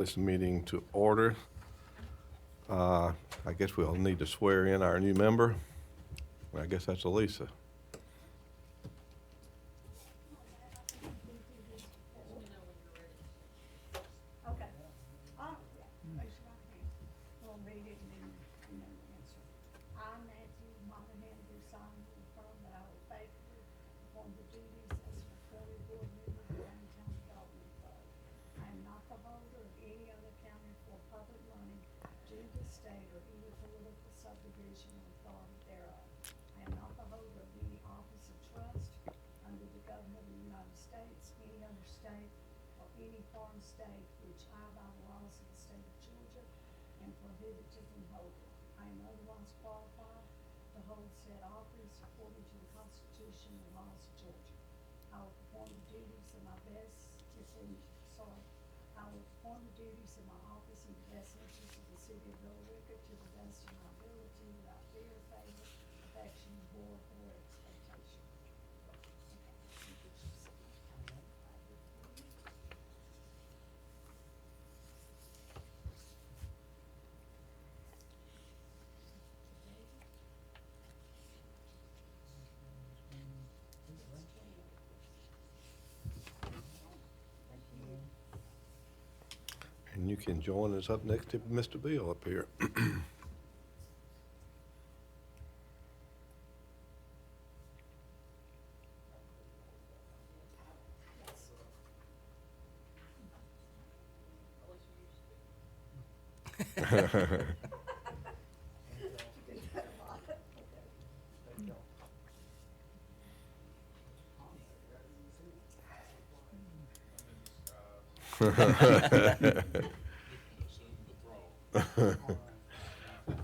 This meeting to order. I guess we'll need to swear in our new member. I guess that's Elisa. Okay. Raise your right hand. We'll read it and then answer. I, Matthew Monahan, do solemnly affirm that I will faithfully perform the duties as a Curry Board member of the Downtown Development Authority. I am not the holder of any unaccounted for public money due to the state or any political subdivision or authority thereof. I am not the holder of any office of trust under the government of the United States, any other state, or any foreign state which I, by the laws of the state of Georgia, am prohibited from holding. I am otherwise qualified to hold said office according to the Constitution and laws of Georgia. I will perform the duties of my I will perform the duties of my office in the best interest of the city of Billerica to the best of my ability without fear, favor, affection, or expectation. And you can join us up next to Mr. Bill up here.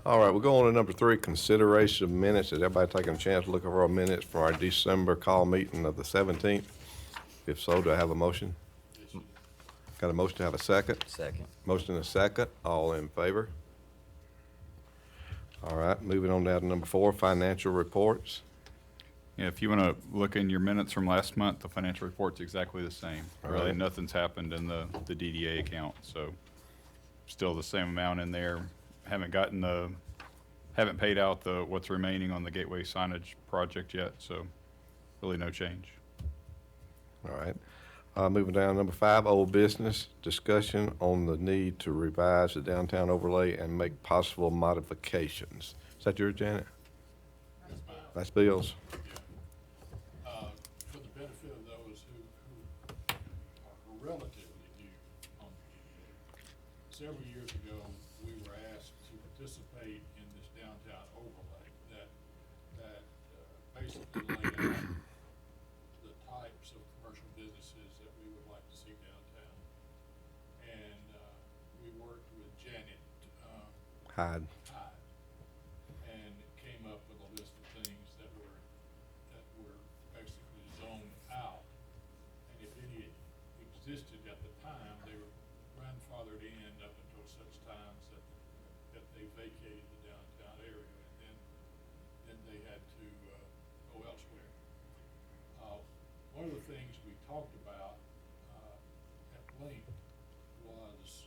All right, we're going to number 3, consideration of minutes. Is everybody taking a chance to look over our minutes for our December call meeting of the 17th? If so, do I have a motion? Got a motion to have a second? Second. Motion and a second. All in favor? All right, moving on down to number 4, financial reports. Yeah, if you want to look in your minutes from last month, the financial report's exactly the same. All Really, right. nothing's happened in the DDA account, so still the same amount in there. Haven't paid out what's remaining on the Gateway signage project yet, so really no change. All right. Moving down to number 5, old business, discussion on the need to revise the downtown overlay and make possible modifications. Is that yours, Janet? That's Bill's. For the benefit of those who are relatively new on the DDA, several years ago, we were asked to participate in this downtown overlay that basically laid out the types of commercial businesses that we would like to see downtown. And we worked with Janet Hyde. Hyde and came up with a list of things that were basically zoned out. And if any existed at the time, they were grandfathered in up until such times that they vacated the downtown area, and then they had to go elsewhere. One of the things we talked about at length was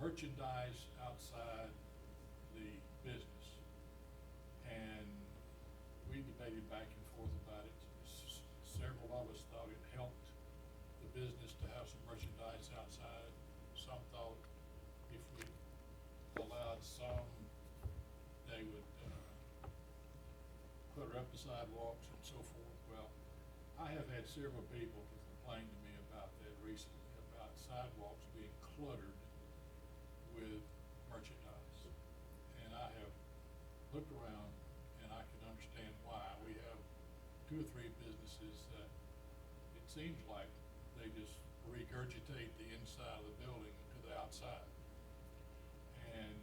merchandise outside the business. And we debated back and forth about it. Several of us thought it helped the business to have some merchandise outside. Some thought if we allowed some, they would clutter up the sidewalks and so forth. Well, I have had several people to complain to me about that recently, about sidewalks being cluttered with merchandise. And I have looked around and I can understand why. We have 2 or 3 businesses that it seems like they just regurgitate the inside of the building to the outside. And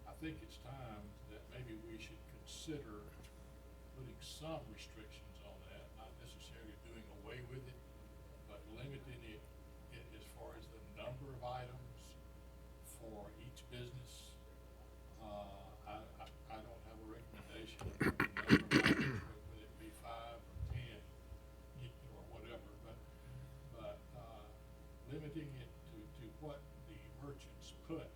I think it's time that maybe we should consider putting some restrictions on that, not necessarily doing away with it, but limiting it as far as the number of items for each business. I don't have a recommendation on the number of items, whether it be 5 or 10, or whatever, but limiting what the merchants put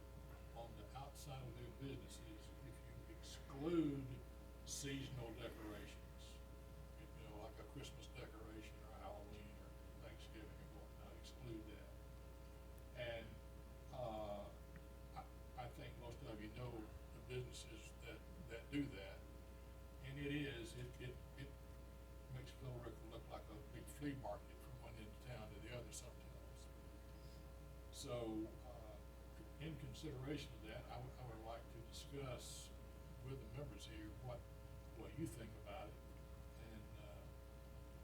on the outside of their businesses if you exclude seasonal decorations. You know, like a Christmas decoration or Halloween or Thanksgiving and whatnot, exclude that. And, I think most of you know the businesses that do that. And it makes Phil Rick look like a big flea market from one end of town to the other sometimes. So, in consideration of that, I would like to discuss with the members here what you think about it and,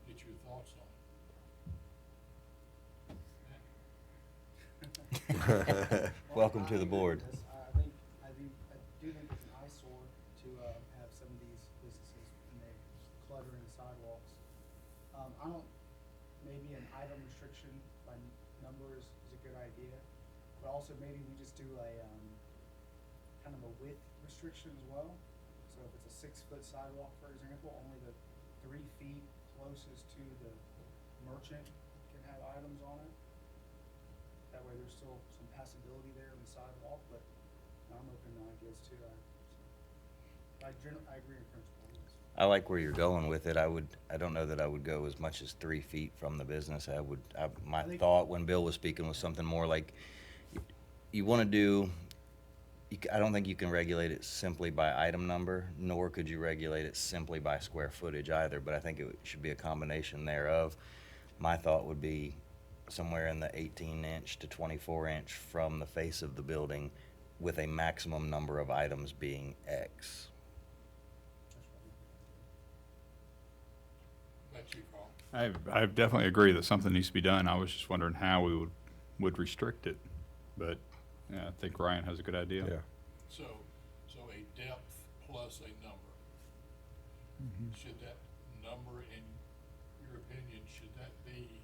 get your thoughts on it. Welcome to the board. I do think it's an eyesore to have some of these businesses and they clutter in the sidewalks. Maybe an item restriction by number is a good idea, but also maybe we just do a kind of a width restriction as well. So if it's a 6-foot sidewalk, for example, only the 3 feet closest to the merchant can have items on it. That way there's still some passability there in the sidewalk, but I'm open to ideas too. I agree in principle, yes. I like where you're going with it. I don't know that I would go as much as 3 feet from the business. My thought when Bill was speaking was something more like, you wanna do, I don't think you can regulate it simply by item number, nor could you regulate it simply by square footage either, but I think it should be a combination thereof. My thought would be somewhere in the 18-inch to 24-inch from the face of the building with a maximum number of items being X. That's you, Carl. I definitely agree that something needs to be done. I was just wondering how we would restrict it, but yeah, I think Ryan has a good idea. Yeah. So a depth plus a number. Should that number, in your opinion, should that be,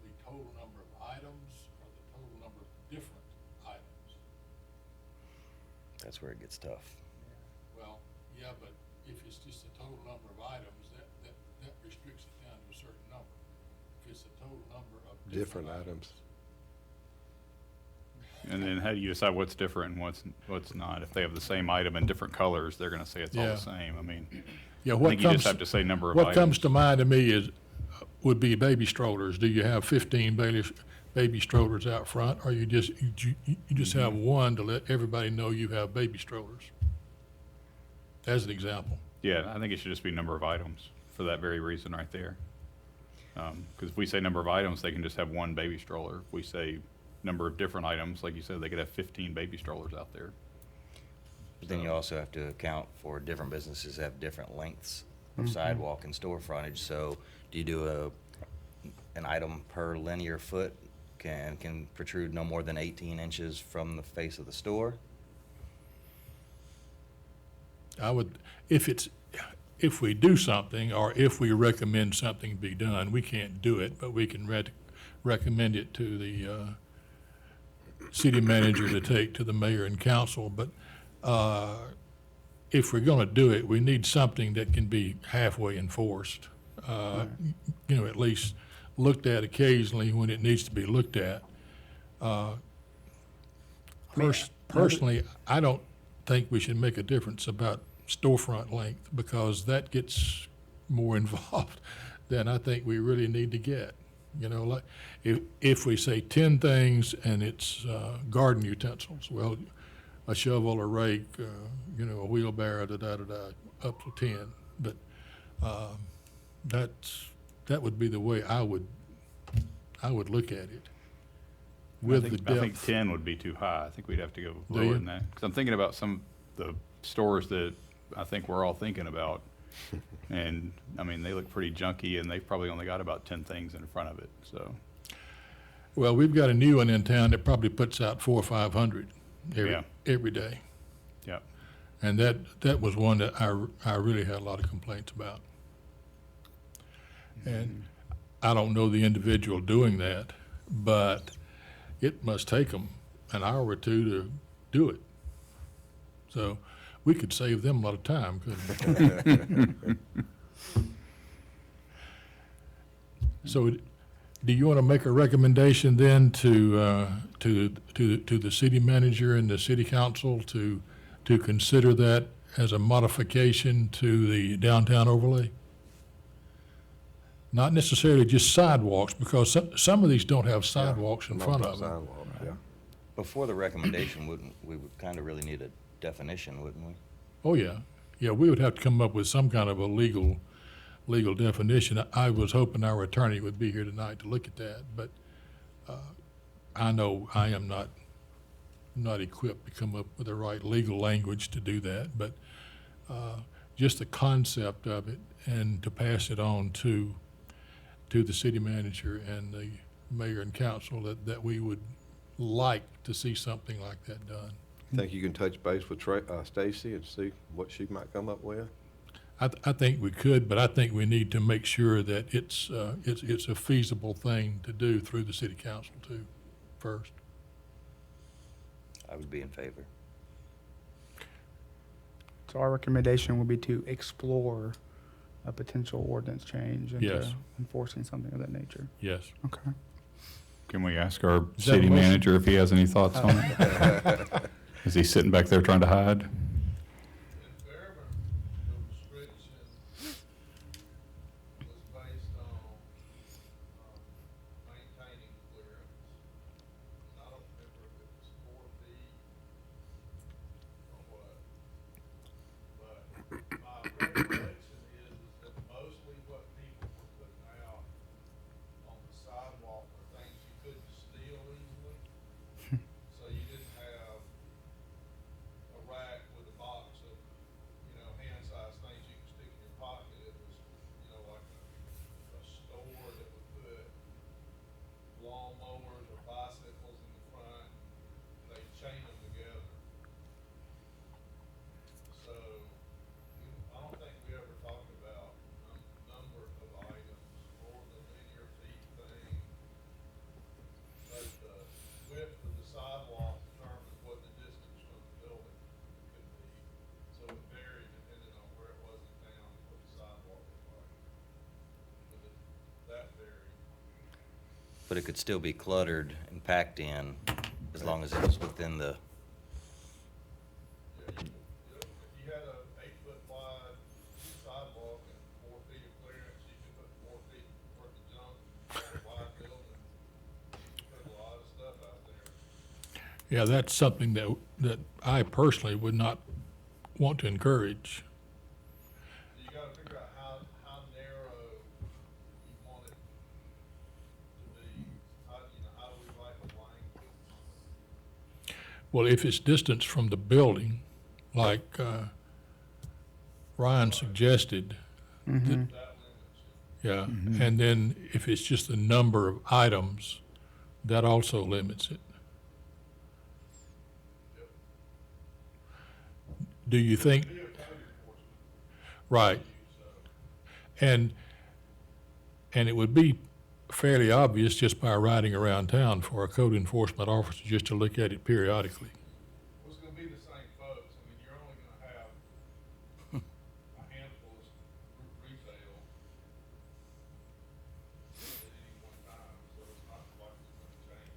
the total number of items or the total number of different items? That's where it gets tough. Well, yeah, but if it's just the total number of items, that restricts it down to a certain number. If it's the total number of different items. And then how do you decide what's different and what's not? If they have the same item in different colors, they're gonna say it's all Yeah. the same. I mean, Yeah, I think you just have to say number of what items. comes to mind to me would be baby strollers. Do you have 15 baby strollers out front, or you just have one to let everybody know you have baby strollers? As an example. Yeah, I think it should just be number of items for that very reason right there. Because if we say number of items, they can just have one baby stroller. If we say number of different items, like you said, they could have 15 baby strollers out there. But then you also have to account for different businesses have different lengths of sidewalk and store frontage. So do you do an item per linear foot can protrude no more than 18 inches from the face of the store? I would, if we do something, or if we recommend something be done, we can't do it, but we can recommend it to the city manager to take to the mayor and council. But if we're gonna do it, we need something that can be halfway enforced. At least looked at occasionally when it needs to be looked at. Personally, I don't think we should make a difference about storefront length, because that gets more involved than I think we really need to get. Like if we say 10 things and it's garden utensils, well, a shovel, a rake, a wheelbarrow, up to 10. But that would be the way I would look at it. With the depth. I think 10 would be too high. I think we'd have to go Do lower you? than that. Because I'm thinking about some of the stores that I think we're all thinking about. And, I mean, they look pretty junky, and they've probably only got about 10 things in front of it, so. Well, we've got a new one in town that probably puts out 400 or 500 Yeah. every day. Yeah. And that was one that I really had a lot of complaints about. And I don't know the individual doing that, but it must take them an hour or two to do it. So we could save them a lot of time, couldn't we? So do you want to make a recommendation then to the city manager and the city council to consider that as a modification to the downtown overlay? Not necessarily just sidewalks, because some of these don't have sidewalks in front of them. Sidewalk, yeah. Before the recommendation, we would kind of really need a definition, wouldn't we? Oh, yeah. Yeah, we would have to come up with some kind of a legal definition. I was hoping our attorney would be here tonight to look at that, but I know I am not equipped to come up with the right legal language to do that, but just the concept of it and to pass it on to the city manager and the mayor and council that we would like to see something like that done. Think you can touch base with Stacy and see what she might come up with? I think we could, but I think we need to make sure that it's a feasible thing to do through the city council too, first. I would be in favor. So our recommendation would be to explore a potential ordinance change into Yes. enforcing something of that nature. Yes. Okay. Can we ask our Is that a city motion? manager if he has any thoughts on it? Is he sitting back there trying to hide? In Fairburn, the restriction was based on, maintaining clearance. And I don't remember if it was 4 feet or what. But my recollection is that mostly what people were putting out on the sidewalk were things you couldn't steal easily. So you didn't have a rack with a box of, hand-sized things you can stick in your pocket. It was, like a store that would put lawnmowers or bicycles in the front, and they'd chain them together. So, I don't think we ever talked about number of items or the linear feet thing. But the width of the sidewalk determined what the distance from the building could be. So it varied depending on where it was in town and what the sidewalk was like. But that varied. But it could still be cluttered and packed in as long as it was within the, Yeah, if you had a 8-foot wide sidewalk and 4 feet of clearance, you could put 4 feet worth of junk in a wide building. Put a lot of stuff out there. Yeah, that's something that I personally would not want to encourage. So you gotta figure out how narrow you want it to be. How do we write the language? Well, if it's distance from the building, like Ryan suggested, That limits you. yeah, and then if it's just the number of items, that also limits it. Yep. Do you think, Be a code enforcement, right, so. and it would be fairly obvious just by riding around town for a code enforcement officer just to look at it periodically. Well, it's gonna be the same folks. I mean, you're only gonna have a handful of retail at any one time, so it's not like it's gonna change.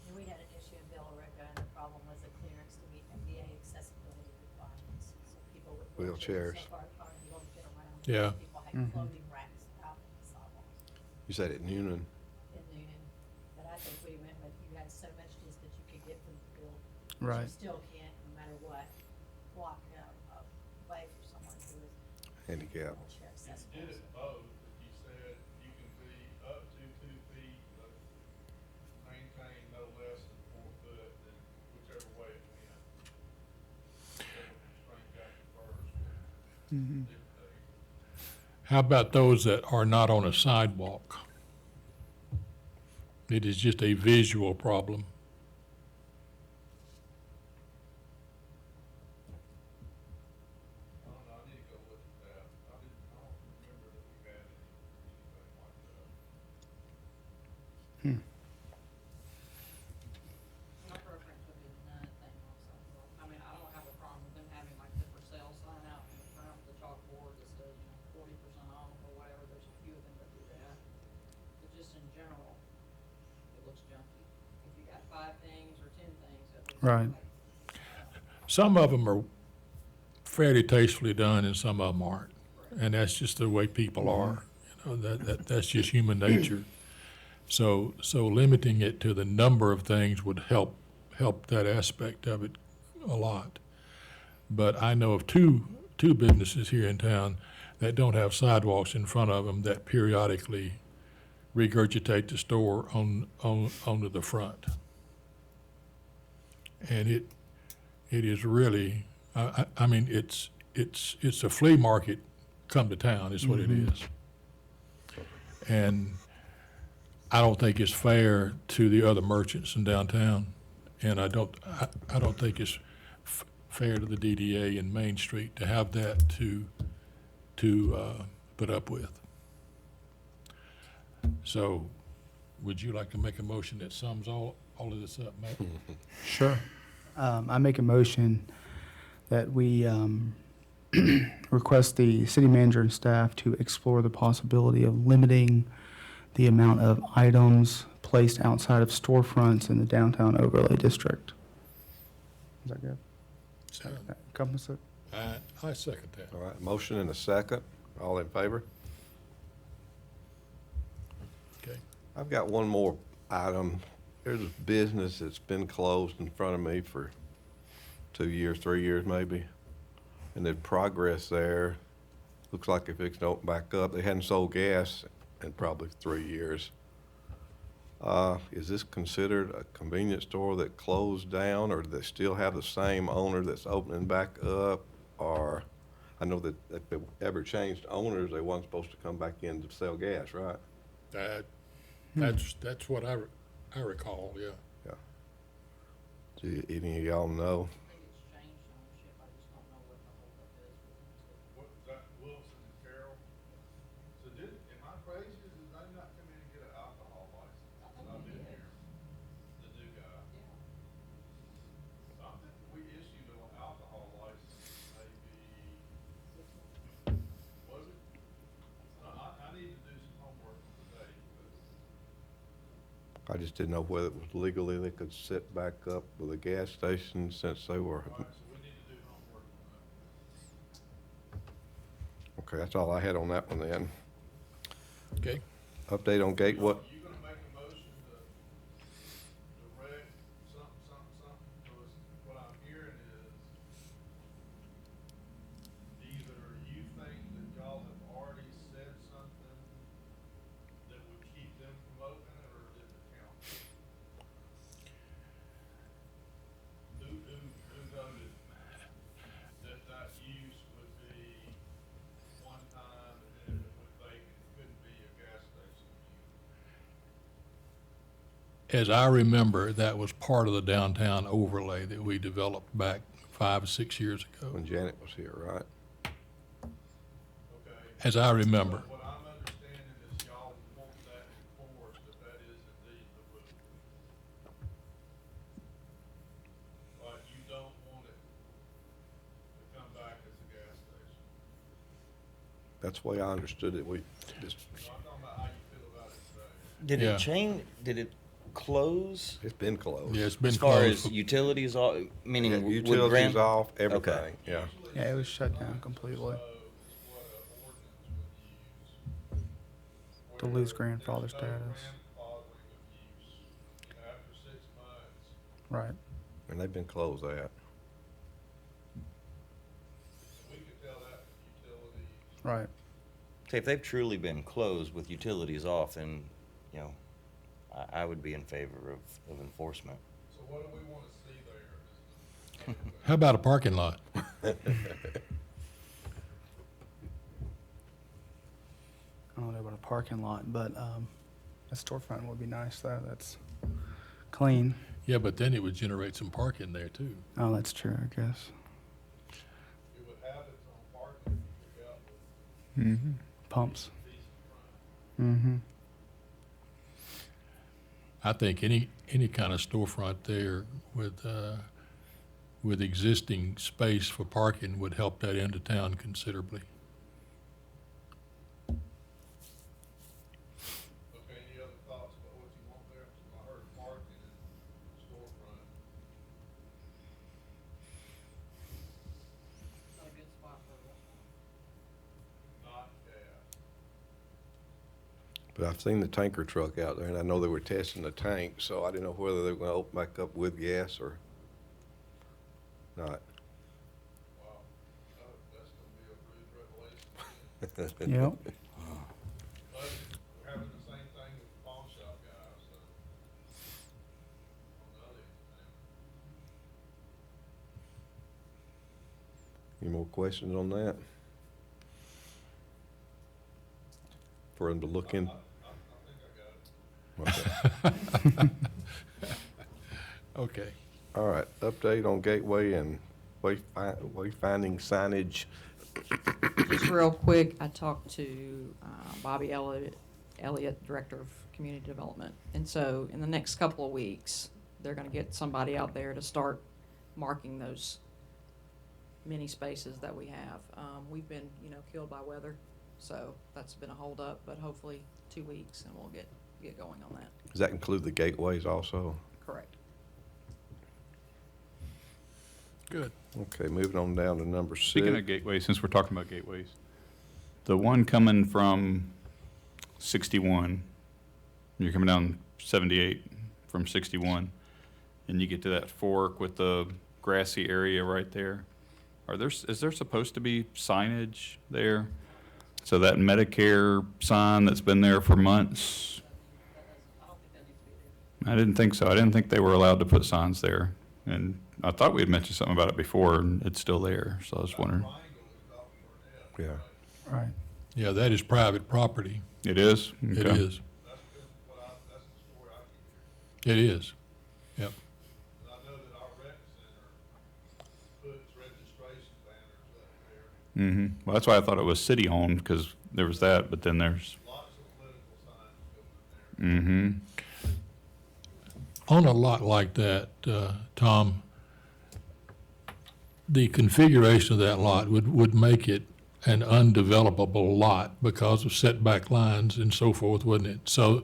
And we had an issue in Billerica, and the problem was the clearance to meet MDA accessibility requirements. So people with Wheelchairs. so far, hard to get around. Yeah. People had floating racks out on the sidewalks You said at Noonan. in Noonan. But I think we went with, you had so much distance you could get from the building. but Right. You still can't, no matter what, block a way for someone who is Handicap. wheelchair You accessible. did it both, if you said you can be up to 2 feet, but maintain no less than 4 foot, then whichever way it went. Whichever constraint got you first would dictate. How about those that are not on a sidewalk? It is just a visual problem. I don't know, I need to go look at that. I don't remember that we had anything like that. My preference would be none thing on sidewalk. I mean, I don't have a problem with them having like the for sale sign out in the front with the chalkboard that says, 40% off or whatever. There's a few Right. Some of them are fairly tastefully done and some of them aren't. And that's just the way people are. You know, that's just human nature. So limiting it to the number of things would help that aspect of it a lot. But I know of two businesses here in town that don't have sidewalks in front of them that periodically regurgitate the store onto the front. And it is really, I mean, it's a flea market come to town is what it is. And I don't think it's fair to the other merchants in downtown. And I don't think it's fair to the DDA in Main Street to have that to put up with. So would you like to make a motion that sums all of this up, Matt? Sure. I make a motion that we request the city manager and staff to explore the possibility of limiting the amount of items placed outside of storefronts in the downtown overlay district. Is that good? Does that encompass it? I second that. All right, motion and a second. All in favor? Okay. I've got one more item. There's a business that's been closed in front of me for 2 years, 3 years maybe. And there's progress there. Looks like if it's don't back up, they hadn't sold gas in probably 3 years. Is this considered a convenience store that closed down, or do they still have the same owner that's opening back up? Or, I know that if they ever changed owners, they weren't supposed to come back in to sell gas, right? That's what I recall, yeah. Do any of y'all know? I think it's changed ownership, I just don't know what the holdup is with it. What, was that Wilson and Carroll? So am I crazy, did they not come in and get an alcohol license? I've been here, the new guy. I think we issued an alcohol license maybe, was it? I need to do some homework today, because I just didn't know whether it was legally they could set back up with a gas station since they were. all right, so we need to do homework on that. Okay, that's all I had on that one then. Okay. Update on Gateway. You gonna make a motion to direct something, because what I'm hearing is either you think that y'all have already said something that would keep them from opening it, or did the council? Who voted that use would be one time, and then if it went vacant, it couldn't be a gas station use? As I remember, that was part of the downtown overlay that we developed back 5 or 6 years ago, When Janet was here, right? Okay. as I remember. What I'm understanding is y'all want that enforced, that is indeed the rule. But you don't want it to come back as a gas station. That's the way I understood it. We just, So I'm talking about how you feel about it today. Did Yeah. it change, did it close? it's been closed. Yeah, it's been As far closed. as utilities, all, meaning Yeah, would utilities Grand- off, everything, yeah. Yeah, it was shut down completely. So is what an ordinance would use. To lose where there's grandfather no status. grandfathering of use. After 6 months, Right. And they've been closed that. we could tell that with utilities. Right. Say, if they've truly been closed with utilities off, then, you know, I would be in favor of enforcement. So what do we want to see there? How about a parking lot? I don't know about a parking lot, but a storefront would be nice though. That's clean. Yeah, but then it would generate some parking there too. Oh, that's true, I guess. It would have its own parking if you took out the Mm-hmm. Pumps. decent front. Mm-hmm. I think any kind of storefront there with existing space for parking would help that end of town considerably. Okay, any other thoughts about what you want there? I heard parking and storefront. But I've seen the tanker truck out there, and I know they were testing the tank, so I didn't know whether they were gonna open back up with gas or not. Wow, that's gonna be a rude revelation. Yep. But we're having the same thing with the pawn shop guys, so. On the other end. Any more questions on that? For them to look in? I think I got it. Okay. Okay. All right, update on Gateway and wayfinding signage. Just real quick, I talked to Bobby Elliott, Director of Community Development. And so in the next couple of weeks, they're gonna get somebody out there to start marking those many spaces that we have. We've been, killed by weather, so that's been a holdup, but hopefully 2 weeks and we'll get going on that. Does that include the gateways also? Correct. Good. Okay, moving on down to number 6. Speaking of gateways, since we're talking about gateways, the one coming from 61, you're coming down 78 from 61, and you get to that fork with the grassy area right there. Is there supposed to be signage there? So that Medicare sign that's been there for months? I don't think that needs to be there. I didn't think so. I didn't think they were allowed to put signs there. And I thought we had mentioned something about it before, and it's still there, so I was wondering. Yeah. Right. Yeah, that is private property. It is? It Okay. is. That's the story I keep hearing. It is. Yep. And I know that our rec center puts registration banners up there. Mm-hmm. Well, that's why I thought it was city-owned, because there was that, but then there's, Lots of political signs going in there. mm-hmm. On a lot like that, Tom, the configuration of that lot would make it an undevelopable lot because of setback lines and so forth, wouldn't it? So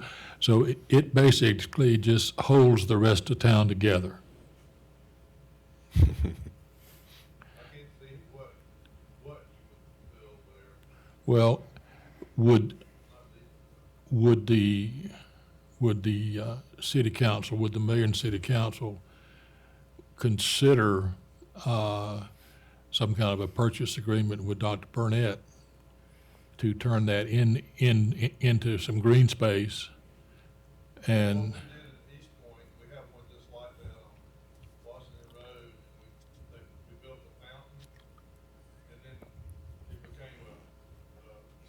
it basically just holds the rest of town together. I can't see what you would build there. Well, would the city council, would the mayor and city council consider some kind of a purchase agreement with Dr. Burnett to turn that into some green space? And What we did at East Point, we have one just like that on Washington Road, and we built a fountain, and then it became a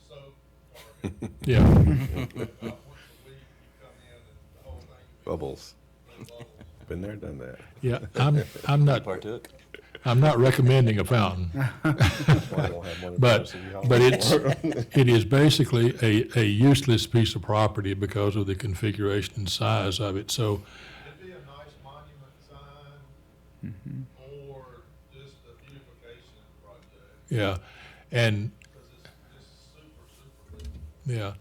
soap target. yeah, About once a week, you come in and the whole thing would be Bubbles. full of bubbles. Been there, done that. yeah, I'm not Partook. I'm not recommending a fountain, That's why I don't have one of but those City Hall. it is basically a useless piece of property because of the configuration and size of it. So It'd be a nice monument sign, or just a beautification project, yeah, and because it's just super busy, yeah.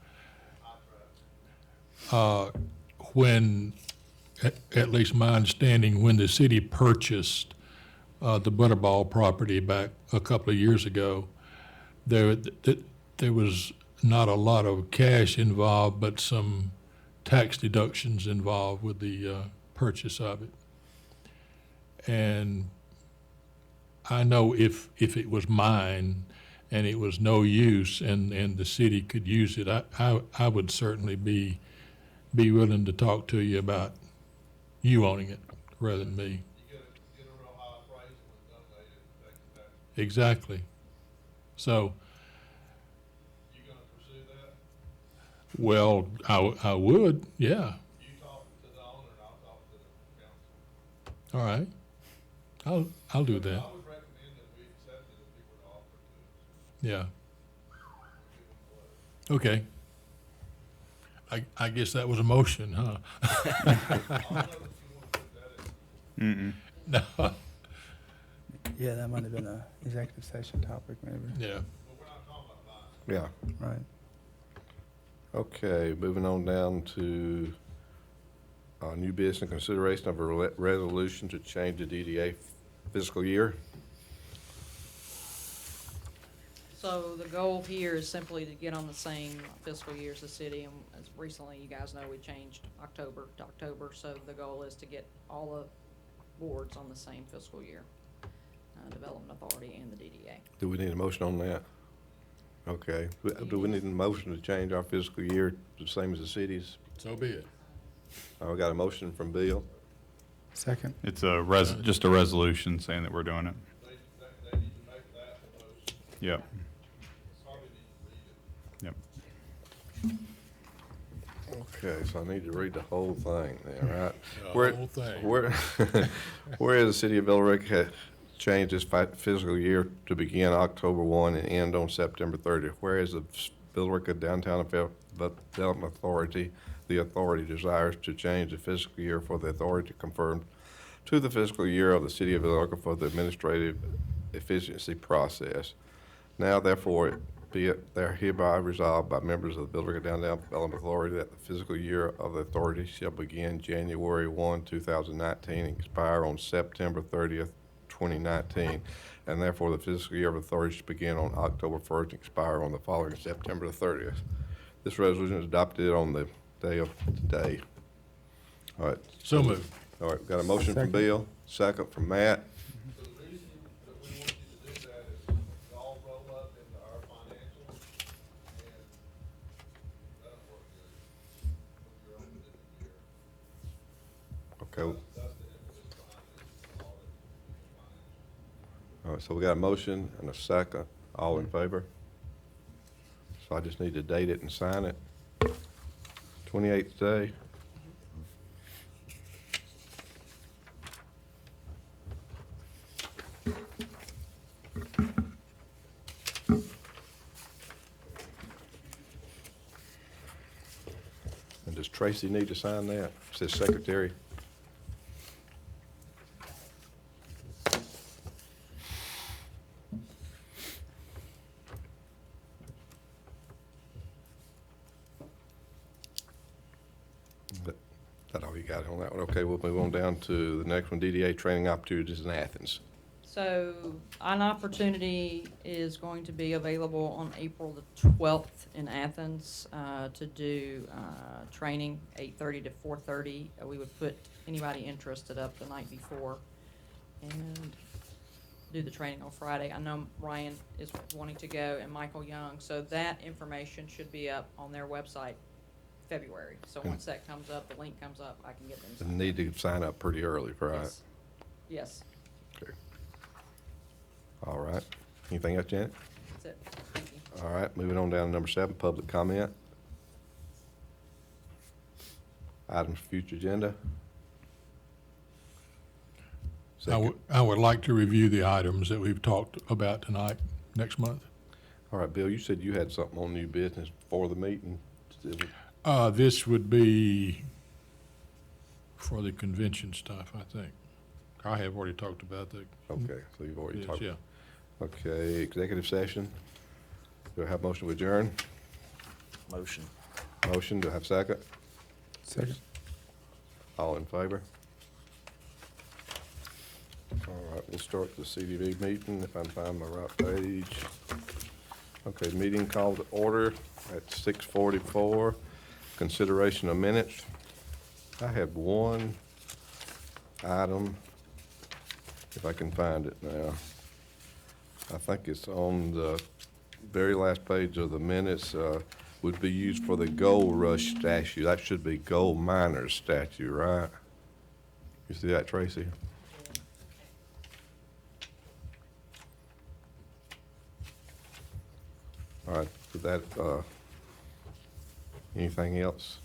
high traffic. When, at least my understanding, when the city purchased the Butterball property back a couple of years ago, there was not a lot of cash involved, but some tax deductions involved with the purchase of it. And I know if it was mine and it was no use and the city could use it, I would certainly be willing to talk to you about you owning it rather than me. You get a real high appraisal and donate it and take it back. Exactly. So, You gonna pursue that? well, I would, yeah. You talk to the owner and I'll talk to the council. All right. I'll do that. I would recommend that we accept it if people would offer it to us. Yeah. Give them a letter. Okay. I guess that was a motion, huh? I don't know if you wanna put that in. Mm-mm. No. Yeah, that might have been a executive session topic, maybe. Yeah. But we're not talking about mine. Yeah. Right. Okay, moving on down to new business consideration of a resolution to change the DDA fiscal year. So the goal here is simply to get on the same fiscal year as the city, and as recently, you guys know, we changed October to October, so the goal is to get all the boards on the same fiscal year, Development Authority and the DDA. Do we need a motion on that? Okay. Do we need a motion to change our fiscal year the same as the cities? So be it. We got a motion from Bill. Second. It's a just a resolution saying that we're doing it. They need to make that the most, Yep, probably need to read it. yep. Okay, so I need to read the whole thing then, right? The Where- whole thing. Whereas the city of Billerica has changed its fiscal year to begin October 1 and end on September 30th. Whereas the Billerica Downtown Development Authority, the authority desires to change the fiscal year for the authority confirmed to the fiscal year of the city of Billerica for the administrative efficiency process. Now therefore be it there hereby resolved by members of the Billerica Downtown Development Authority that the fiscal year of the authority shall begin January 1, 2019 and expire on September 30th, 2019. And therefore the fiscal year of authority should begin on October 1st and expire on the following September 30th. This resolution is adopted on the day of today. All right. So moved. All right, got a motion from Second. Bill, second from Matt. The reason that we want you to do that is it all roll up into our financials, and that'll work good when you're open in the year. Okay, That's the impetus behind this, all that, financials. all right, so we got a motion and a second. All in favor? So I just need to date it and sign it. 28th day. And does Tracy need to sign that? It says secretary. That all you got on that one? Okay, we'll move on down to the next one, DDA training opportunities in Athens. So an opportunity is going to be available on April the 12th in Athens to do training, 8:30 to 4:30. We would put anybody interested up the night before and do the training on Friday. I know Ryan is wanting to go and Michael Young, so that information should be up on their website February. So once that comes up, the link comes up, I can get them And signed. need to sign up pretty early, right? Yes. Yes, Okay. All right. Anything else, Janet? that's it. Thank you. All right, moving on down to number 7, public comment. Items for future agenda. I would like to review the items that we've talked about tonight, next month. All right, Bill, you said you had something on new business before the meeting. This would be for the convention stuff, I think. I have already talked about that. Okay, so you've already Yes, talked. yeah. Okay, executive session. Do I have motion to adjourn? Motion. Motion, do I have second? Second. All in favor? All right, we'll start the CDV meeting if I can find my right page. Okay, meeting called to order at 6:44. Consideration of minutes. I have one item, if I can find it now. I think it's on the very last page of the minutes, would be used for the Gold Rush statue. That should be Gold Miners statue, right? You see that, Tracy? All right, with that, anything else?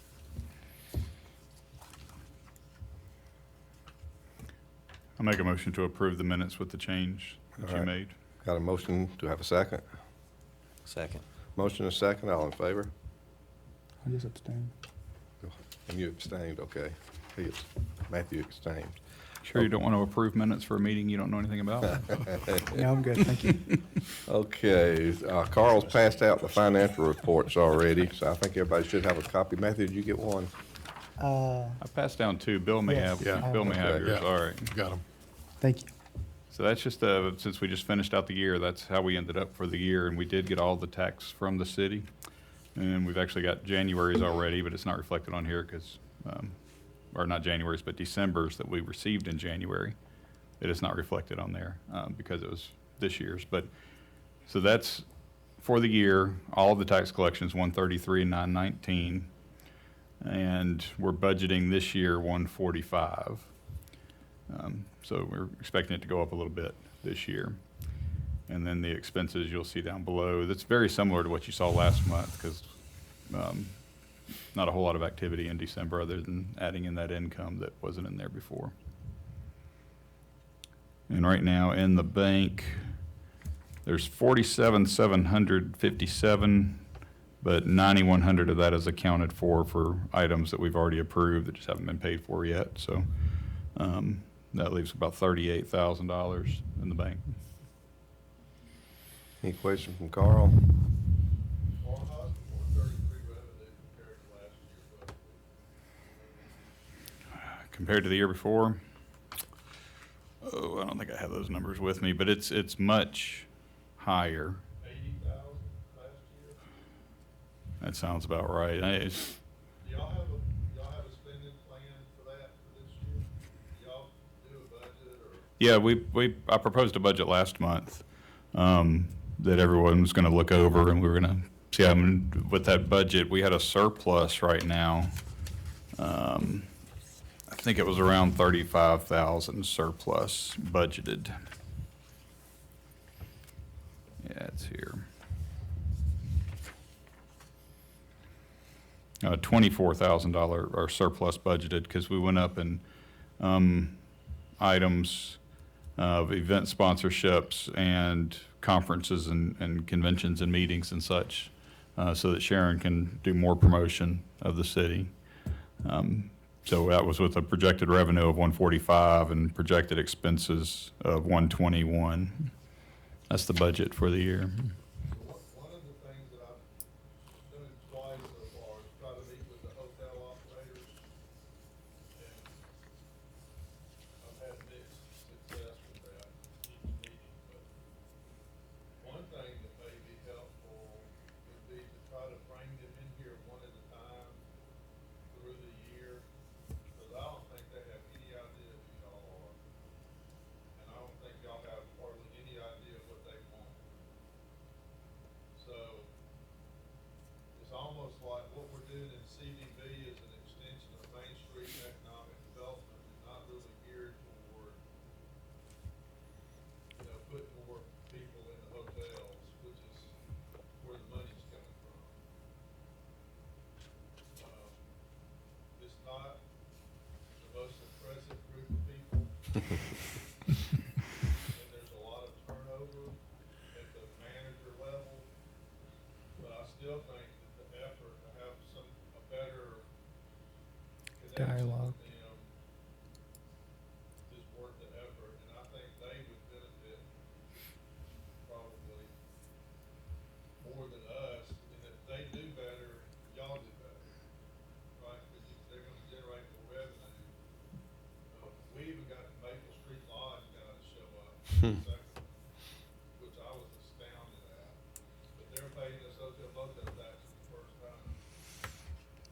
I make a motion to approve the minutes with the change that you All right. made. Got a motion to have a second? Second. Motion and a second, all in favor? I just abstain. And you abstained, okay. Matthew abstained. Sure you don't want to approve minutes for a meeting you don't know anything about? Yeah, I'm good, thank you. Okay, Carl's passed out the financial reports already, so I think everybody should have a copy. Matthew, did you get one? Uh, I passed down two. Bill may Yes. have, Yeah. Bill may have Okay. yours, Yeah. all right. Got them. Thank you. So that's just, since we just finished out the year, that's how we ended up for the year, and we did get all the tax from the city. And we've actually got January's already, but it's not reflected on here because, or not January's, but December's that we received in January. It is not reflected on there, because it was this year's. But, so that's for the year, all of the tax collections, 133,919. And we're budgeting this year 145. So we're expecting it to go up a little bit this year. And then the expenses you'll see down below, that's very similar to what you saw last month because not a whole lot of activity in December other than adding in that income that wasn't in there before. And right now in the bank, there's 47,757, but 9,100 of that is accounted for items that we've already approved that just haven't been paid for yet. So that leaves about $38,000 in the bank. Any question from Carl? On hospital, 133 revenue compared to last year, but Compared to the year before, oh, I don't think I have those numbers with me, but it's much higher. 80,000 last year. That sounds about right. Do y'all have a spending plan for that for this year? Do y'all do a budget or? Yeah, I proposed a budget last month that everyone was going to look over, and we were going to see how, with that budget, we had a surplus right now. I think it was around 35,000 surplus budgeted. Yeah, it's here. $24,000 or surplus budgeted because we went up in items of event sponsorships and conferences and conventions and meetings and such, so that Sharon can do more promotion of the city. So that was with a projected revenue of 145 and projected expenses of 121. That's the budget for the year. One of the things that I've done twice so far is try to meet with the hotel operators. And I've had mixed success with that each meeting, but one thing that may be helpful would be to try to bring them in here one at a time through the year, because I don't think they have any idea who y'all are. And I don't think y'all have hardly any idea what they want. So it's almost like what we're doing in CDB is an extension of Main Street economic development and not really geared toward, putting more people in the hotels, which is where the money's coming from. It's not the most impressive group of people. And there's a lot of turnover at the manager level, but I still think that the effort to have a better connection Dialogue. with them is worth the effort, and I think they would benefit probably more than us, and if they do better, y'all do better, right? Because they're gonna generate more revenue. We even got Maple Street Lodge guys show up, which I was astounded at. But they're paying us hotel motel tax for the first time.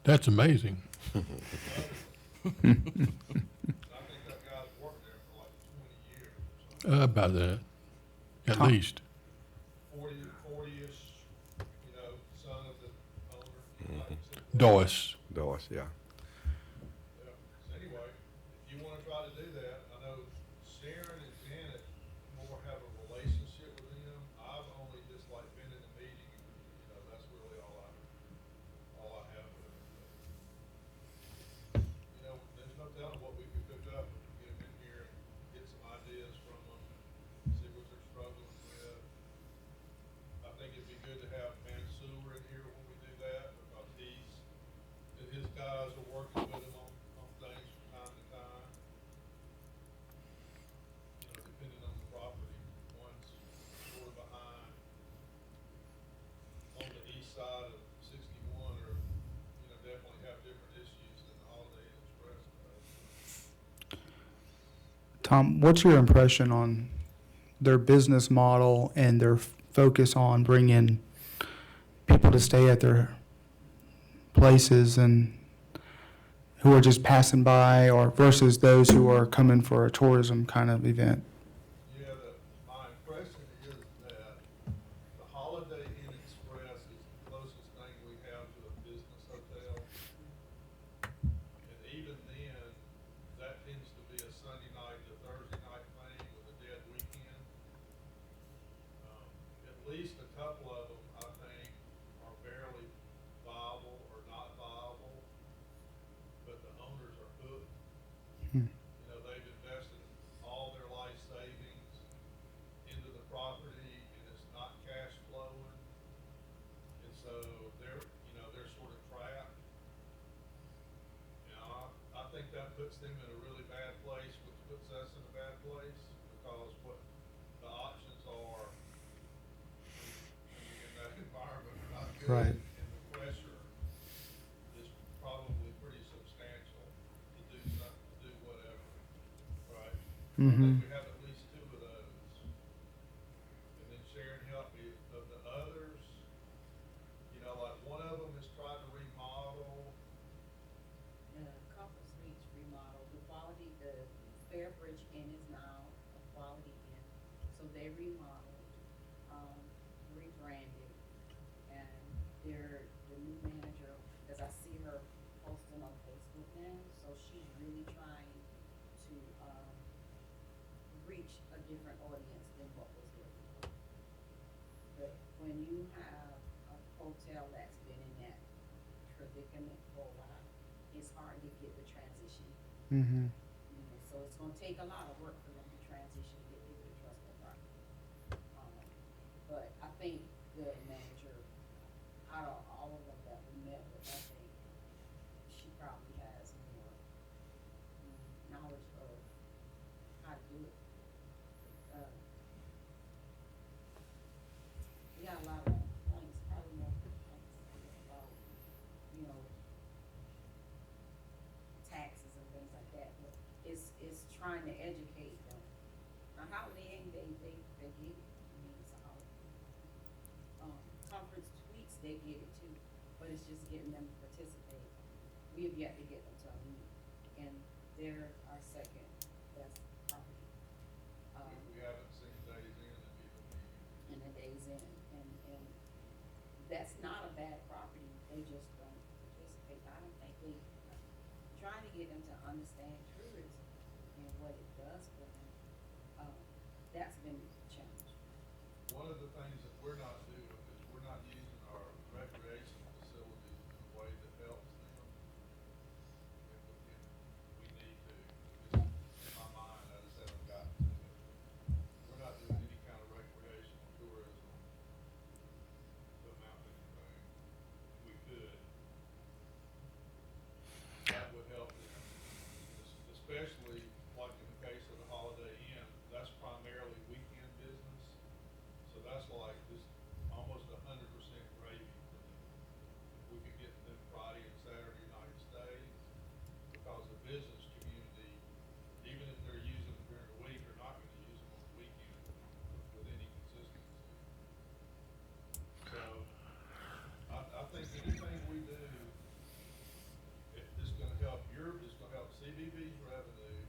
That's amazing. I think that guy's worked there for like 20 years or something. About that, at Tom. least. 40-ish, son of the owner. Like I said, Doyce. Doris, yeah. Yeah. So anyway, if you wanna try to do that, I know Sharon and Janet more have a relationship with them. I've only just like been in a meeting, that's really all I have with them. But, there's no telling what we could cook up if we get them in here and get some ideas from them, see what they're struggling with. I think it'd be good to have Mansour in here when we do that, because his guys are working with him on things from time to time. Depending on the property, one's sort of behind on the east side of 61, or, definitely have different issues than the Holiday Inn Express does. Tom, what's your impression on their business model and their focus on bringing people to stay at their places and who are just passing by, or versus those who are coming for a tourism kind of event. Yeah, my impression is that the Holiday Inn Express is the closest thing we have to a business hotel. And even then, that tends to be a Sunday night to Thursday night thing with a dead weekend. At least a couple of them, I think, are barely viable or not viable, but the owners are hooked. Hmm. You know, they've invested all their life savings into the property and it's not cash flowing. And so they're, you know, they're sort of trapped. You know, I think that puts them in a really bad place, which puts us in a bad place because what the options are in that environment are not good. Right. And the pressure is probably pretty substantial to do something, to do whatever, right? I Mm-hmm. think we have at least two of those. And then Sharon helped me, of the others, you know, like one of them is trying to remodel. The Comfort Suites remodel, the Quality, the Fairbridge Inn is now a Quality Inn. So they remodeled, rebranded, and the new manager, as I see her posting on Facebook now, so she's really trying to, reach a different audience than what was there before. But when you have a hotel that's been in that predicament for a while, it's hard to get the transition. Mm-hmm. You know, so it's gonna take a lot of work for them to transition, get people to trust their property. But I think the manager, out of all of them that we met with, I think she probably has more knowledge of how to do it. We got a lot of complaints, probably more complaints about, you know, taxes and things like that, but it's trying to educate them. Now, Holiday Inn, they get it, I mean, it's a holiday. Comfort Suites, they get it too, but it's just getting them to participate. We have yet to get them to unmute, and they're our second best property. We haven't seen Days Inn and even the. In the Days Inn, and that's not a bad property, they just don't participate. I don't think they, trying to get them to understand tourism and what it does for them, that's been a challenge. One of the things that we're not doing is we're not using our recreation facilities in a way that helps them. And we need to, just in my mind, I just haven't gotten to it. We're not doing any kind of recreational tourism to amount to anything. We could. That would help them, especially like in the case of the Holiday Inn, that's primarily weekend business. So that's like just almost 100% gravy for them. If we could get them Friday and Saturday night stays, because the business community, even if they're using them during the week, are not gonna use them on the weekend with any consistency. So, I think anything we do, it's gonna help it's gonna help CBB's revenue,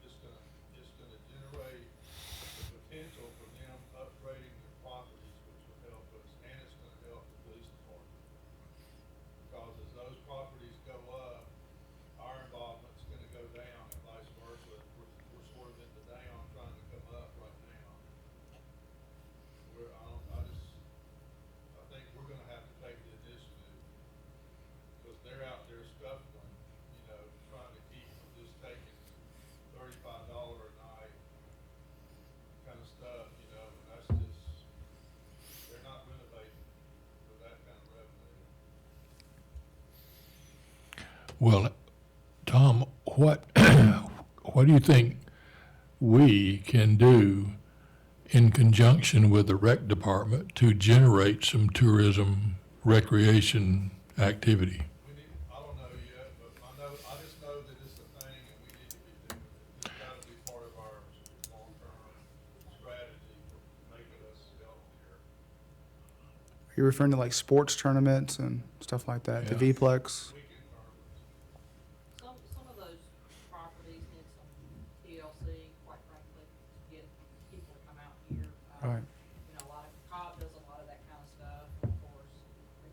it's gonna generate the potential for them upgrading their properties, which will help us, and it's gonna help the police department. Because as those properties go up, our involvement's gonna go down and vice versa. We're sort of in the down trying to come up right now. I think we're gonna have to take the initiative, because they're out there scuffling, you know, trying to keep from just taking $35 a night kind of stuff, you know, and that's just, they're not renovating for that kind of revenue. Well, Tom, what, what do you think we can do in conjunction with the rec department to generate some tourism recreation activity? I don't know yet, but I just know that it's a thing and we need to be doing it. It's gotta be part of our long-term strategy. You're referring to like sports tournaments and stuff like that, the Yeah. V-Plex? Some of those properties need some TLC, quite frankly, to get people to come out here. Right. You know, a lot of, Cobb does a lot of that kind of stuff, of course.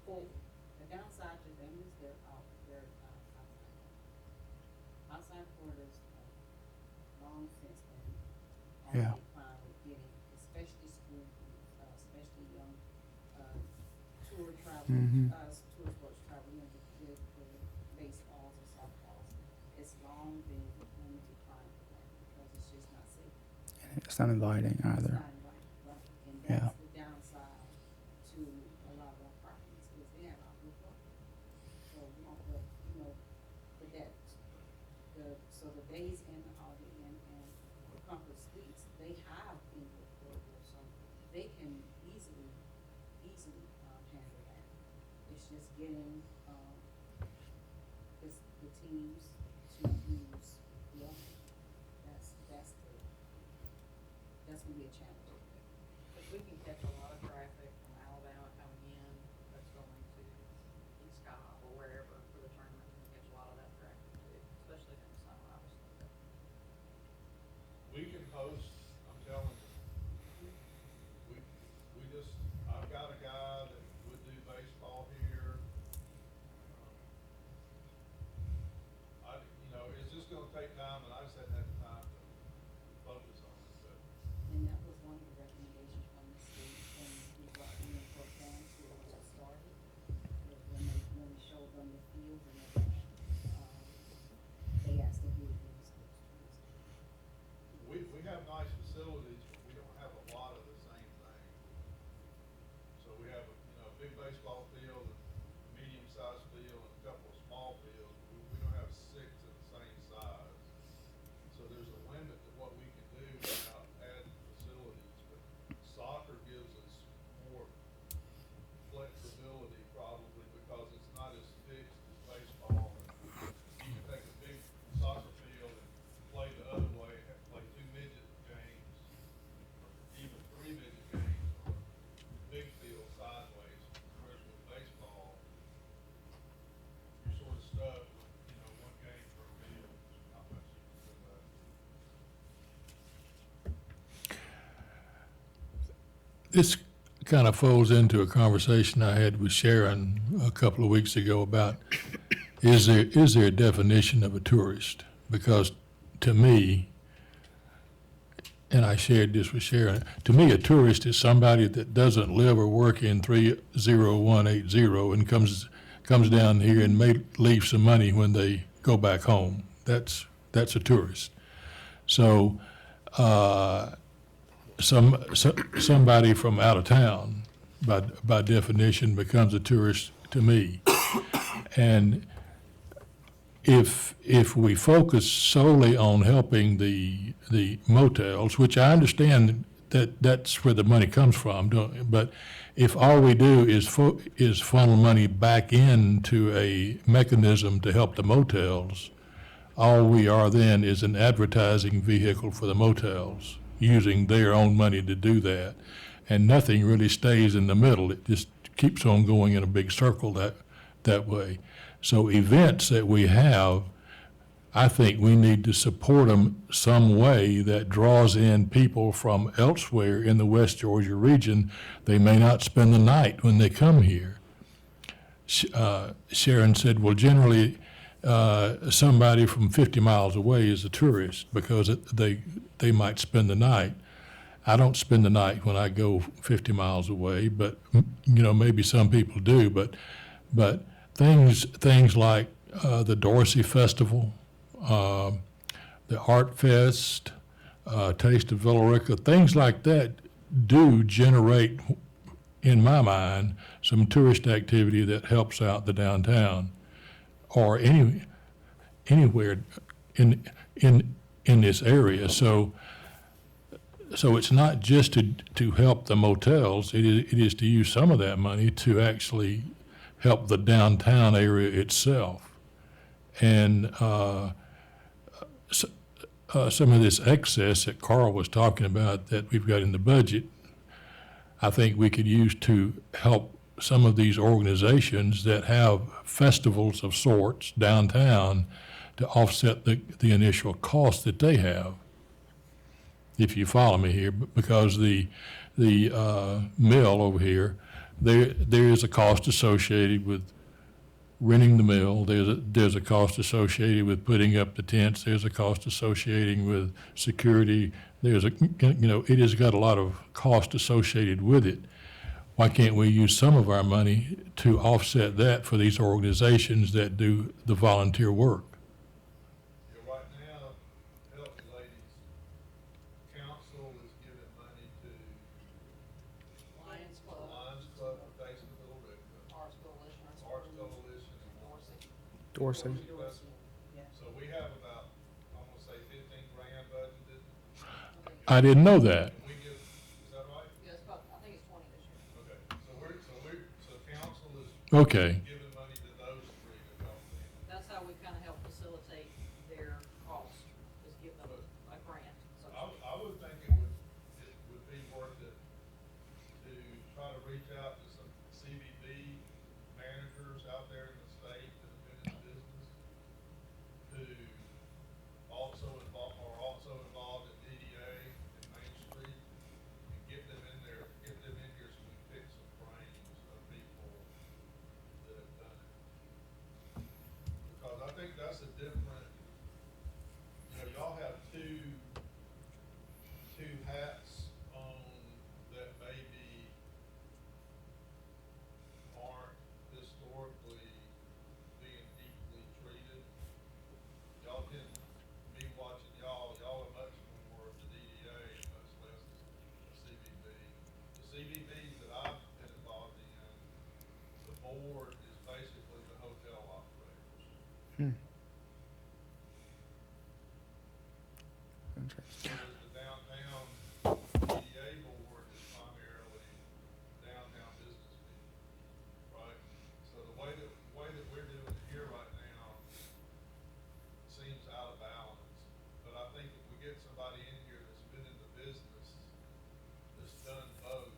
Well, the downside to them is they're outside quarters, long fenced in. Yeah. And they find with getting, especially school, especially young, tour travel, Mhm. tour sports travel, you know, the baseballs or softballs. It's long been limited crime for that because it's just not safe. It's not inviting It's either. not right. And Yeah. that's the downside to a lot of our properties, is they have outdoor parking. So we don't, but, you know, but that, so the Days Inn, the Holiday Inn, and Comfort Suites, they have indoor portables, so they can easily handle that. It's just getting, the teams to use the other. That's gonna be a challenge. But we can catch a lot of traffic from Alabama coming in, that's going to East Cobb or wherever for the tournament. We can catch a lot of that traffic too, especially in the summer, obviously. We can post, I'm telling you, I've got a guy that would do baseball here. It's just gonna take time, and I just hadn't had the time to focus on it, but And that was one of the recommendations from the state when we brought them in for plans to get started. Was when we showed them the fields and everything, they asked if we would use those tools. we have nice facilities, but we don't have a lot of the same thing. So we have a big baseball field, a medium-sized field, and a couple of small fields. We don't have 6 of the same size. So there's a limit to what we can do without adding facilities, but soccer gives us more flexibility probably because it's not as fixed as baseball. You can take a big soccer field and play the other way, play 2 midget games, or even 3 midget games on a big field sideways. Whereas with baseball, you're sort of stuck with, 1 game per field. Not much you can do about it. This kind of folds into a conversation I had with Sharon a couple of weeks ago about, is there a definition of a tourist? Because to me, and I shared this with Sharon, to me, a tourist is somebody that doesn't live or work in 30180 and comes down here and may leave some money when they go back home. That's a tourist. So, somebody from out of town, by definition, becomes a tourist to me. And if we focus solely on helping the motels, which I understand that's where the money comes from, but if all we do is funnel money back into a mechanism to help the motels, all we are then is an advertising vehicle for the motels, using their own money to do that. And nothing really stays in the middle. It just keeps on going in a big circle that way. So events that we have, I think we need to support them some way that draws in people from elsewhere in the West Georgia region. They may not spend the night when they come here. Sharon said, well, generally, somebody from 50 miles away is a tourist because they might spend the night. I don't spend the night when I go 50 miles away, but maybe some people do. But things like the Dorsey Festival, the Art Fest, Taste of Villarica, things like that do generate, in my mind, some tourist activity that helps out the downtown or anywhere in this area. So it's not just to help the motels. It is to use some of that money to actually help the downtown area itself. And some of this excess that Carl was talking about that we've got in the budget, I think we could use to help some of these organizations that have festivals of sorts downtown to offset the initial cost that they have. If you follow me here, because the mill over here, there is a cost associated with renting the mill. There's a cost associated with putting up the tents. There's a cost associated with security. It has got a lot of cost associated with it. Why can't we use some of our money to offset that for these organizations that do the volunteer work? Yeah, right now, Healthy Ladies Council is giving money to Lions Club, Lions Club for Batesville, Arts Coalition. Arts Coalition, and Dorsey. So we have about, I'm gonna say 15 grand budgeted. I didn't know that. We give, is that right? Yes, but I think it's 20 this year. Okay, so council is Okay. giving money to those three to help them. That's how we kind of help facilitate their cost, is give them a grant. I would think it would be worth it to try to reach out to some CVB managers out there in the state that have been in the business, who are also involved in DDA and Main Street, and get them in here so we can pick some brains of people that have done it. Because I think that's a different, y'all have two hats on that maybe aren't historically being equally treated. Y'all can, me watching y'all are much more of the DDA and much less the CVB. The CVBs that I've been involved in, the board is basically the hotel operators. Interesting. Whereas the downtown DDA board is primarily downtown business people, right? So the way that we're doing it here right now seems out of balance. But I think if we get somebody in here that's been in the business, that's done both,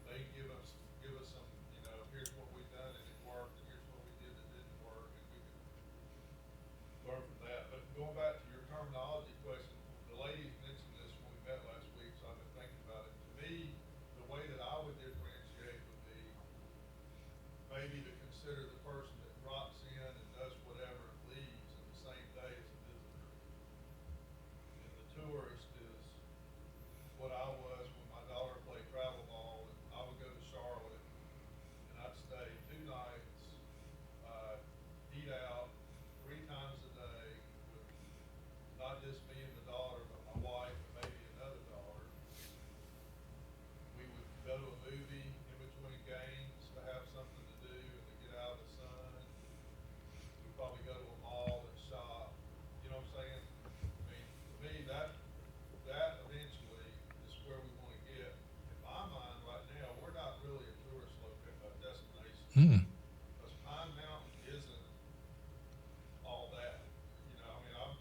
they give us some, here's what we've done and it worked, and here's what we did that didn't work, and we can learn from that. But going back to your terminology question, the ladies mentioned this when we met last week, so I've been thinking about it. To me, the way that I would differentiate would be maybe to consider the person that drops in and does whatever and leaves in the same day as a visitor. And the tourist is what I was when my daughter played travel ball, and I would go to Charlotte, and I'd stay 2 nights, eat out 3 times a day with not just me and the daughter, but my wife and maybe another daughter. We would go to a movie in between games to have something to do and to get out of the sun. We'd probably go to a mall and shop, you know what I'm saying? I mean, to me, that eventually is where we wanna get. In my mind right now, we're not really a tourist destination. Hmm. Because Pine Mountain isn't all that.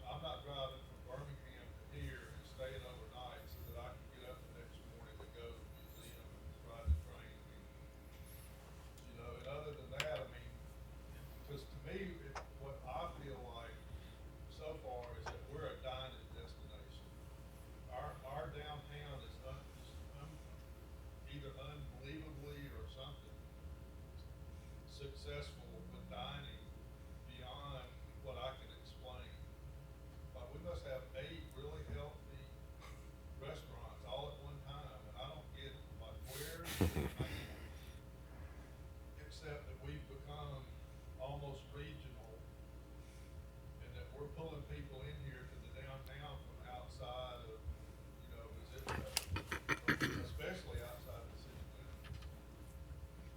I'm not driving from Birmingham to here and staying overnight so that I can get up the next morning to go to the museum and ride the train. And other than that, because to me, what I feel like so far is that we're a dining destination. Our downtown is either unbelievably or something successful with dining beyond what I can explain. But we must have 8 really healthy restaurants all at one time, and I don't get like where is the demand? Except that we've become almost regional, and that we're pulling people in here to the downtown from outside of, especially outside the city limits.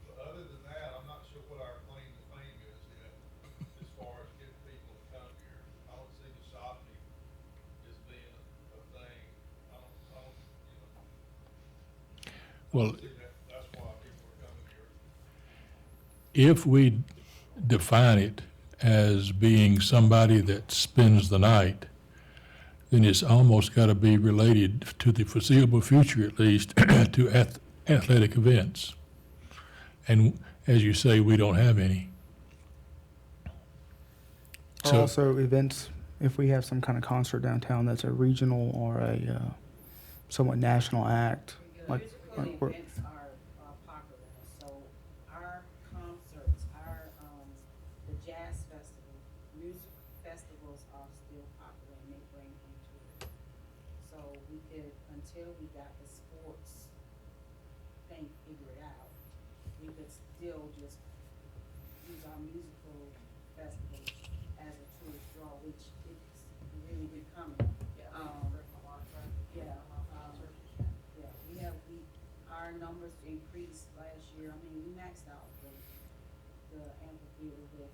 But other than that, I'm not sure what our claim to fame is yet, as far as getting people to come here. I don't see the shopping as being a thing. I don't, Well, see that's why people are coming here. if we define it as being somebody that spends the night, then it's almost got to be related to the foreseeable future, at least, to athletic events. And as you say, we don't have any. Or So- also events, if we have some kind of concert downtown that's a regional or a somewhat national act, like, Musical we're- events are popular, so our concerts, the jazz festival, music festivals are still popular and they bring into it. So we could, until we got the sports thing figured out, we could still just use our musical festivals as a tourist draw, which it's really becoming. Our numbers increased last year. I mean, we maxed out the amphitheater with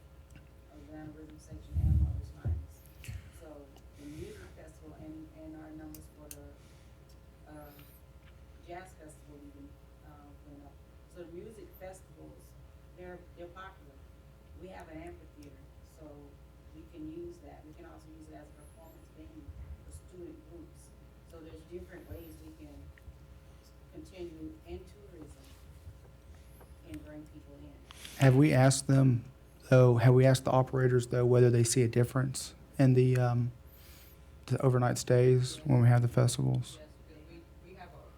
Atlanta Rhythm Section and Mother's Finest. So the music festival and our numbers for the, jazz festival even, went up. So the music festivals, they're popular. We have an amphitheater, so we can use that. We can also use it as a performance venue for student groups. So there's different ways we can continue in tourism and bring people in. have we asked them, though, have we asked the operators, though, whether they see a difference in the overnight stays when we have the festivals? Yes, because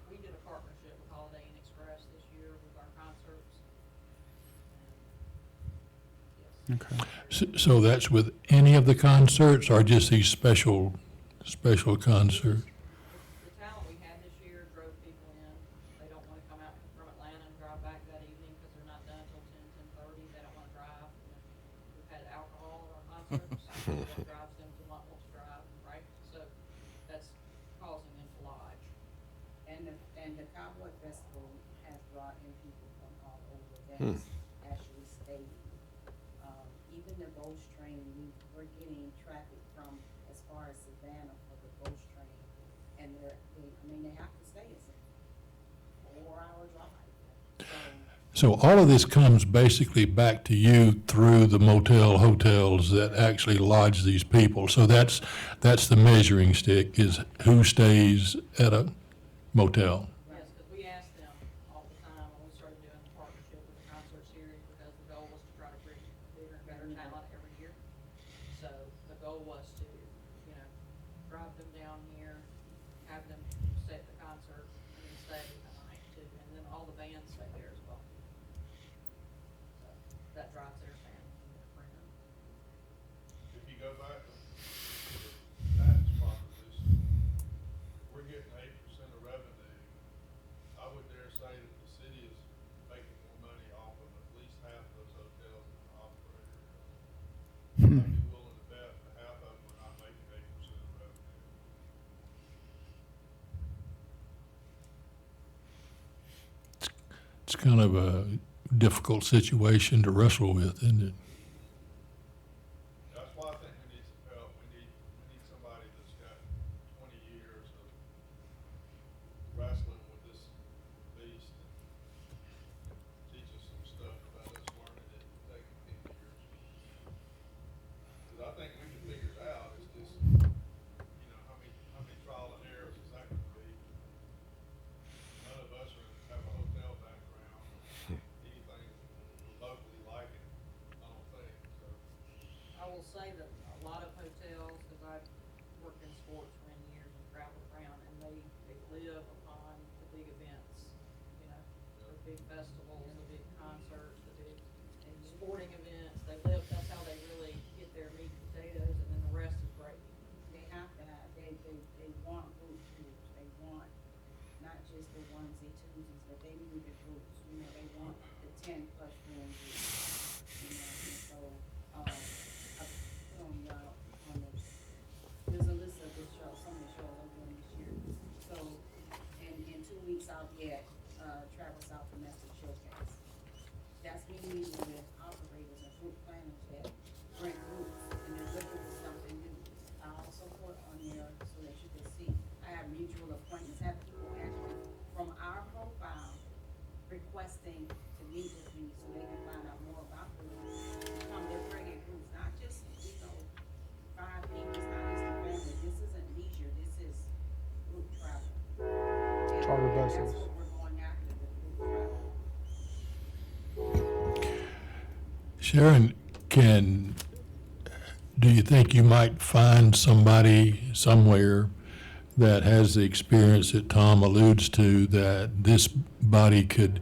we did a partnership with Holiday Inn Express this year with our concerts. Okay. So that's with any of the concerts or just these special concerts? The talent we had this year drove people in. They don't want to come out from Atlanta and drive back that evening because they're not done until 10:30. They don't want to drive. We've had alcohol at our concerts. That drives them to not want to drive, right? So that's causing them to lodge. And the Cowboy Festival has brought in people from all over Hmm. that's actually staying. Even the Ghost Train, we're getting traffic from as far as Savannah for the Ghost Train. And they have to stay, it's a 4-hour drive. So all of this comes basically back to you through the motel hotels that actually lodge these people. So that's the measuring stick, is who stays at a motel. Yes, because we asked them all the time when we started doing the partnership with the concert series, because the goal was to try to bring bigger and better talent every year. So the goal was to, drive them down here, have them stay at the concert, and then stay a night too, and then all the bands stay there as well. So that drives their family and their friends. If you go back to the tax proposition, we're getting 8% of revenue. I would dare say that the city is making more money off of at least half those hotels than the operator is. I'd be willing to bet that half of them are not making 8% of revenue. It's kind of a difficult situation to wrestle with, isn't it? That's why I think we need some help. We need somebody that's got 20 years of wrestling with this beast and teach us some stuff about us learning it and taking 10 years. Cause I think we can figure it out. It's just, how many trial and errors is that gonna be? None of us have a hotel background, anything locally like it, I don't think, so. I will say that a lot of hotels, because I've worked in sports for many years and traveled around, and they live upon the big events, the big festivals, the big concerts, the big sporting events. That's how they really get their meat and potatoes, and then the rest is gravy. They have to have, they want group tours, they want not just the onesie twosies, but they need the groups, they want the 10+ room groups. And so, I put on there's a list of the shows, some of the shows I'm doing this year. So, in 2 weeks, I'll be at, Travel South Domestic Showcase. That's me meeting with operators and group planners that bring groups, and they're looking for something new. I also put on there so that you can see, I have mutual appointments, have people actually from our profile requesting to meet with me so they can find out more about the groups. They're bringing groups, not just, 5 people, it's not just a family, this isn't leisure, this is group travel. And Charter that's buses. what we're going after, the group travel. Sharon, do you think you might find somebody somewhere that has the experience that Tom alludes to, that this body could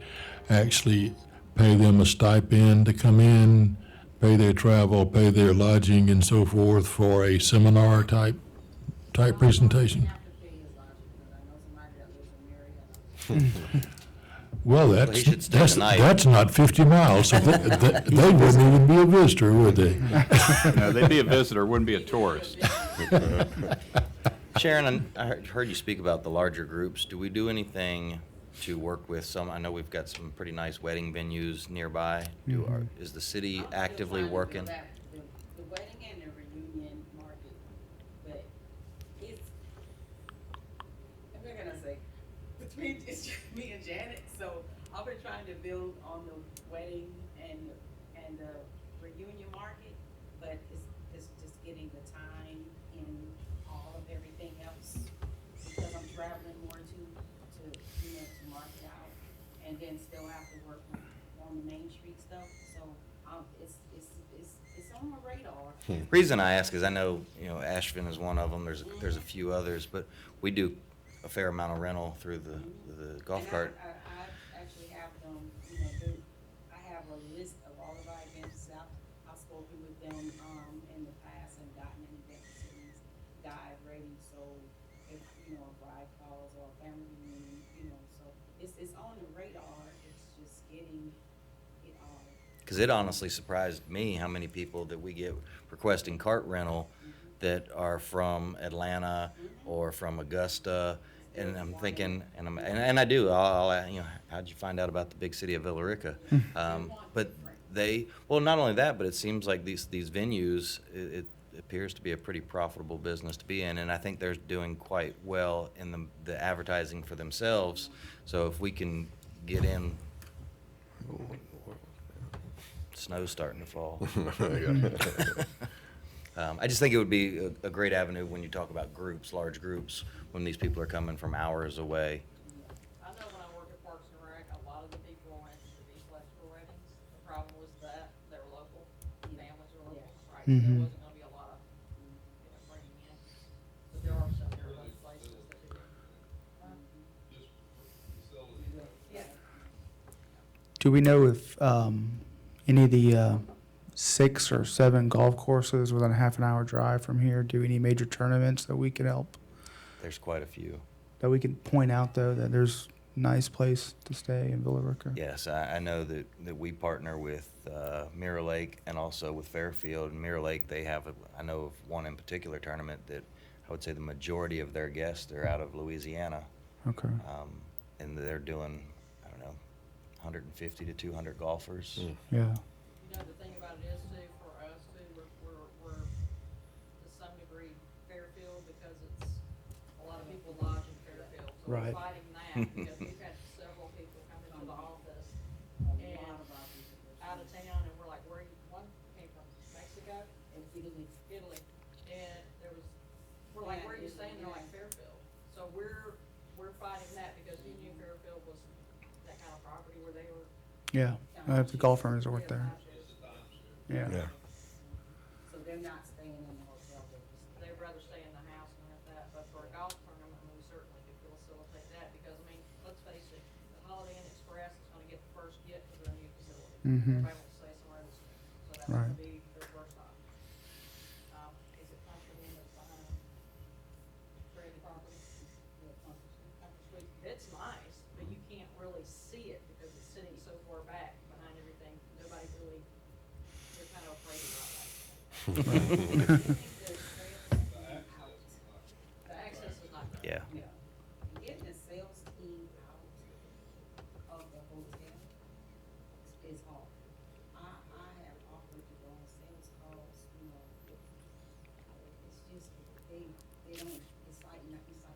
actually pay them a stipend to come in, pay their travel, pay their lodging and so forth for a seminar type presentation? Have to pay his lodging, because I know somebody that lives in Marietta. Well, he should stay that's tonight. that's not 50 miles, so they wouldn't even be a visitor, would they? No, they'd be a visitor, wouldn't be a tourist. Sharon, I heard you speak about the larger groups. Do we do anything to work with some? I know we've got some pretty nice wedding venues nearby. Is the city I'm still actively trying to working? build that, the wedding and the reunion market, but it's, what can I say? Between, it's just me and Janet, so I've been trying to build on the wedding and the reunion market, but it's just getting the time in all of everything else, because I'm traveling more to market out, and then still have to work on the Main Street stuff, so, it's on my radar. Reason I ask is I know, Ashevin is one of them. There's a few others, but we do a fair amount of rental through the golf And cart. I actually have them, I have a list of all of our events. I've spoken with them, in the past and gotten an event series guide ready, so if, a bride calls or a family reunion, so it's on the radar, it's just getting it all. Because it honestly surprised me how many people that we get requesting cart rental that are from Atlanta or from Augusta. And I'm thinking, and I do, how'd you find out about the big city of Villa Rica? But not only that, but it seems like these venues, it appears to be a pretty profitable business to be in, and I think they're doing quite well in the advertising for themselves. So if we can get in, snow's starting to fall. I just think it would be a great avenue when you talk about groups, large groups, when these people are coming from hours away. I know when I worked at Parks and Rec, a lot of the people went to these electrical weddings. The problem was that they were local, families were local, right? So there wasn't gonna be a lot of, bringing in. But there are some, there are those places that do. Do we know if any of the 6 or 7 golf courses within a half an hour drive from here do any major tournaments that we could help? There's quite a few. That we could point out, though, that there's a nice place to stay in Villa Rica? Yes, I know that we partner with Mirror Lake and also with Fairfield. And Mirror Lake, they have, I know of one in particular tournament that I would say the majority of their guests are out of Louisiana. Okay. And they're doing, I don't know, 150 to 200 golfers. Yeah. The thing about it is too, for us too, we're to some degree Fairfield, because it's, a lot of people lodge in Fairfield. So Right. we're fighting that, because we've had several people come into the office and out of town, and we're like, one came from Mexico and Italy, and we're like, where are you staying? They're like, Fairfield. So we're fighting that, because we knew Fairfield was that kind of property where they were. Yeah. I have the golf firm resort there. Yeah. So they're not staying in the hotel, They'd rather stay in the house and rent that, but for a golf tournament, we certainly could facilitate that, because, let's face it, the Holiday Inn Express is gonna get the first get to their new facility. Everybody wants to stay somewhere else, so that's Right. gonna be their first option. Is it Country Inn that's behind Brady property? Country Suite, it's nice, but you can't really see it, because it's sitting so far back behind everything, nobody really, they're kind of afraid about that. The access is not great. Yeah. Getting the sales team out of the hotel is hard. I have offered to go on sales calls, it's just, they don't, it's like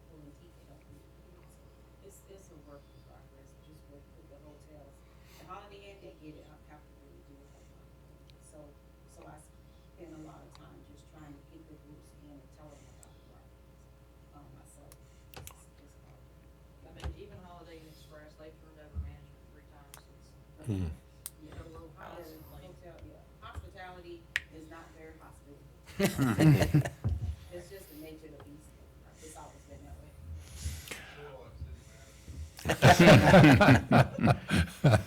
pulling teeth, they don't do it. It's a work in progress, just with the hotels. The Holiday Inn, they get it, I have to really do it. So I spend a lot of time just trying to get the groups in and tell them about the properties, myself. It's hard. Even Holiday Inn Express, they've turned over management 3 times since. Yeah, well, Holiday Hotel, yeah. It's just the nature of the beast. It's always been that way.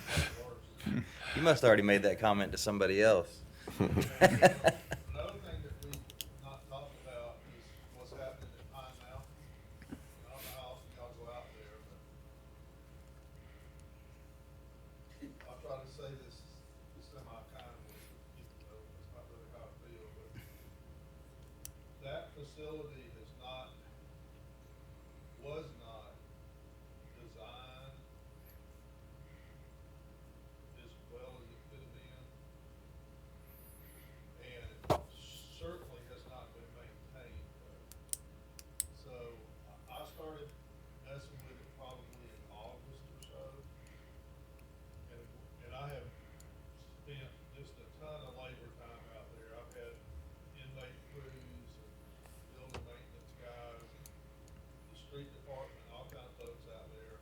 You must already made that comment to somebody else. Another thing that we not talked about is what's happening at Pine Mountain. I don't know how often y'all go out there, but I'll try to say this semi-kindly, even though it's not really how I feel, but that facility is not, was not designed as well as it could have been. And it certainly has not been maintained well. So I started messing with it probably in August or so. And I have spent just a ton of labor time out there. I've had inmate crews and building maintenance guys, the street department, all kind of folks out there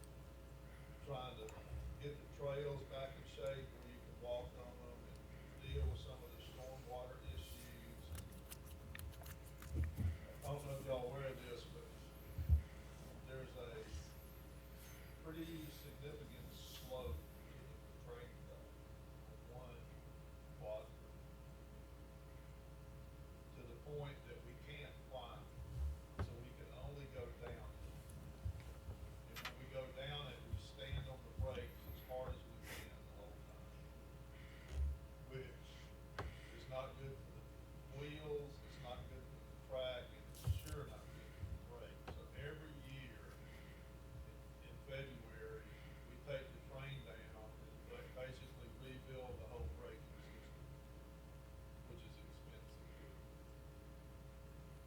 trying to get the trails back in shape where you can walk on them and deal with some of the stormwater issues. I don't know if y'all aware of this, but there's a pretty significant slope to the train track on one quadrant to the point that we can't climb, so we can only go down. And when we go down it, we stand on the brakes as hard as we can the whole time, which is not good for the wheels, it's not good for the track, and it's sure not good for the brakes. So every year in February, we take the train down and basically rebuild the whole braking system, which is expensive.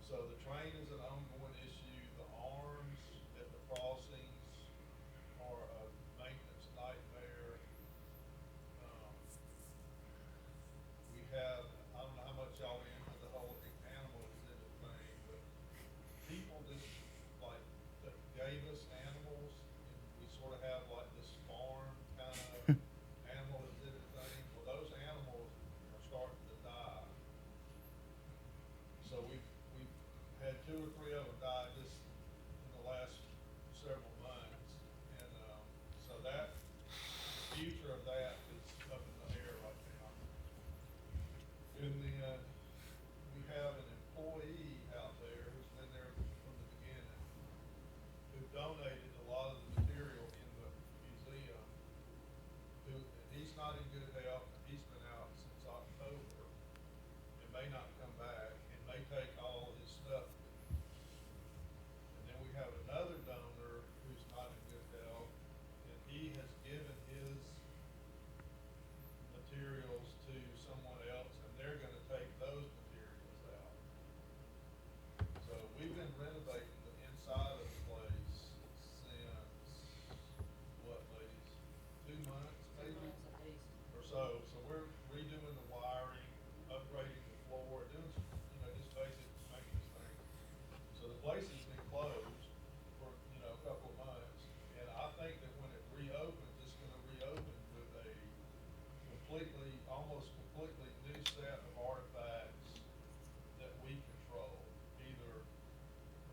So the train is an ongoing issue. The arms at the crossings are a maintenance nightmare. We have, I don't know how much y'all are into the whole animal exhibit thing, but people just like that gave us animals, and we sort of have like this farm kind of animal exhibit thing. Well, those animals are starting to die. So we've had 2 or 3 of them die just in the last several months. And, so that, the future of that is up in the air right now. And then we have an employee out there who's been there from the beginning, who donated a lot of the material in the museum, and he's not in good health, and he's been out since October, and may not come back, and may take all his stuff with him. And then we have another donor who's not in good health, and he has given his materials to someone else, and they're gonna take those materials out. So we've been renovating the inside of the place since, what, ladies, 2 months maybe? 2 months at least. Or so we're redoing the wiring, upgrading the floor, doing some, just basic maintenance things. So the place has been closed for, a couple of months, and I think that when it reopens, it's gonna reopen with a almost completely new set of artifacts that we control, either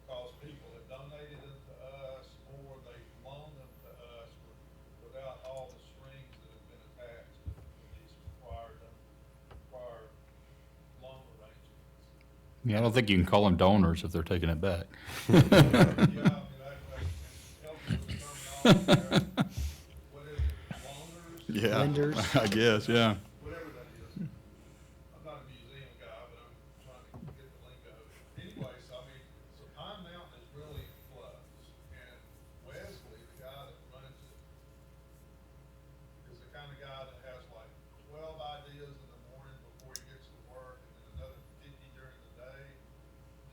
because people have donated them to us, or they've loaned them to us without all the strings that have been attached to these prior loan arrangements. Yeah, I don't think you can call them donors if they're taking it back. Yeah, I mean, I help you with terminology there. What is it, loaners? Yeah, Lenders. I guess, yeah. Whatever that is. I'm not a museum guy, but I'm trying to get the lingo. Anyways, I mean, so Pine Mountain is really in flux, and Wesley, the guy that runs it, is the kind of guy that has like 12 ideas in the morning before he gets to work, and then another 50 during the day.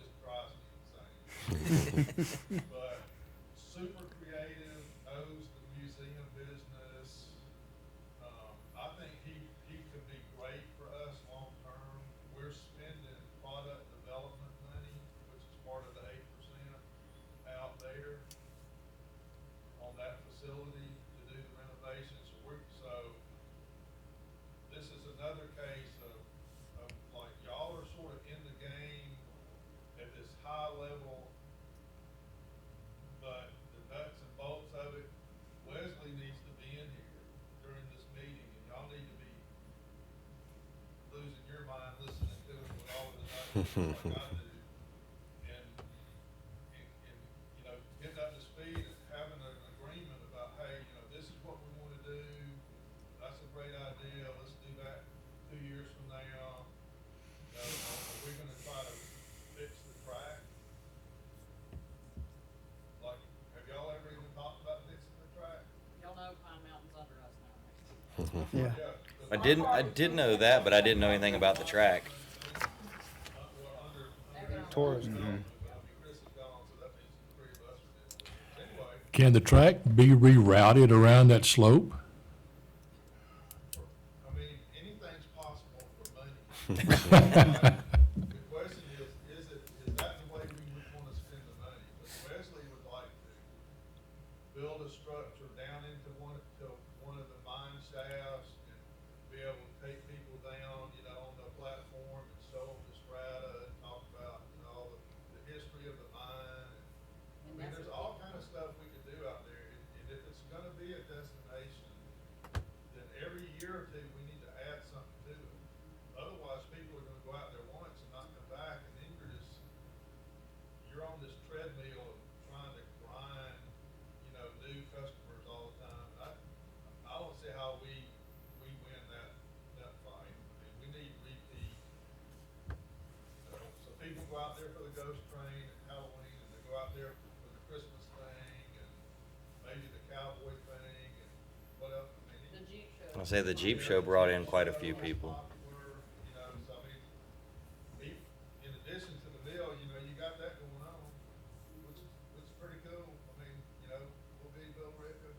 Just drives me insane. But super creative, knows the museum business. I think he could be great for us long term. We're spending product development money, which is part of the 8% out there on that facility to do the renovations. So this is another case of like, y'all are sort of in the game like I do. And, you know, getting up to speed and having an agreement about, hey, you know, this is what we wanna do, that's a great idea, let's do that 2 years from now. You know, are we gonna try to fix the track? Like, have y'all ever even talked about fixing the track? Y'all know Pine Mountain's under us now, Yeah. Yeah. 'cause I my did part know that, but I didn't know anything about the track. well, under Tourism. I mean, Chris is gone, so that means the three of us are dealing with it. Anyway, Can the track be rerouted around that slope? I mean, anything's possible for money. The question is that the way we would wanna spend the money? But Wesley would like to build a structure down into one of the mine shafts and be able to take people down, you know, on the platform and show them the strata and talk about, you know, the history of the mine. I mean, there's all kind of stuff we could do out there, and if it's gonna be a destination, then every year or two, we need to add something to it. Otherwise, people are gonna go out there once and not come back, and then you're on this treadmill of trying to grind, you know, new customers all the time. I don't see how we win that fight. I mean, we need repeat. So people go out there for the ghost train at Halloween, and they go out there for the Christmas thing, and maybe the cowboy thing, and what else? I mean, The Jeep show. I'll say the Jeep show brought in quite a few people. popular, you know, so I mean, in addition to the bill, you know, you got that going on, which is pretty cool. I mean, you know, we'll be Bill Rica.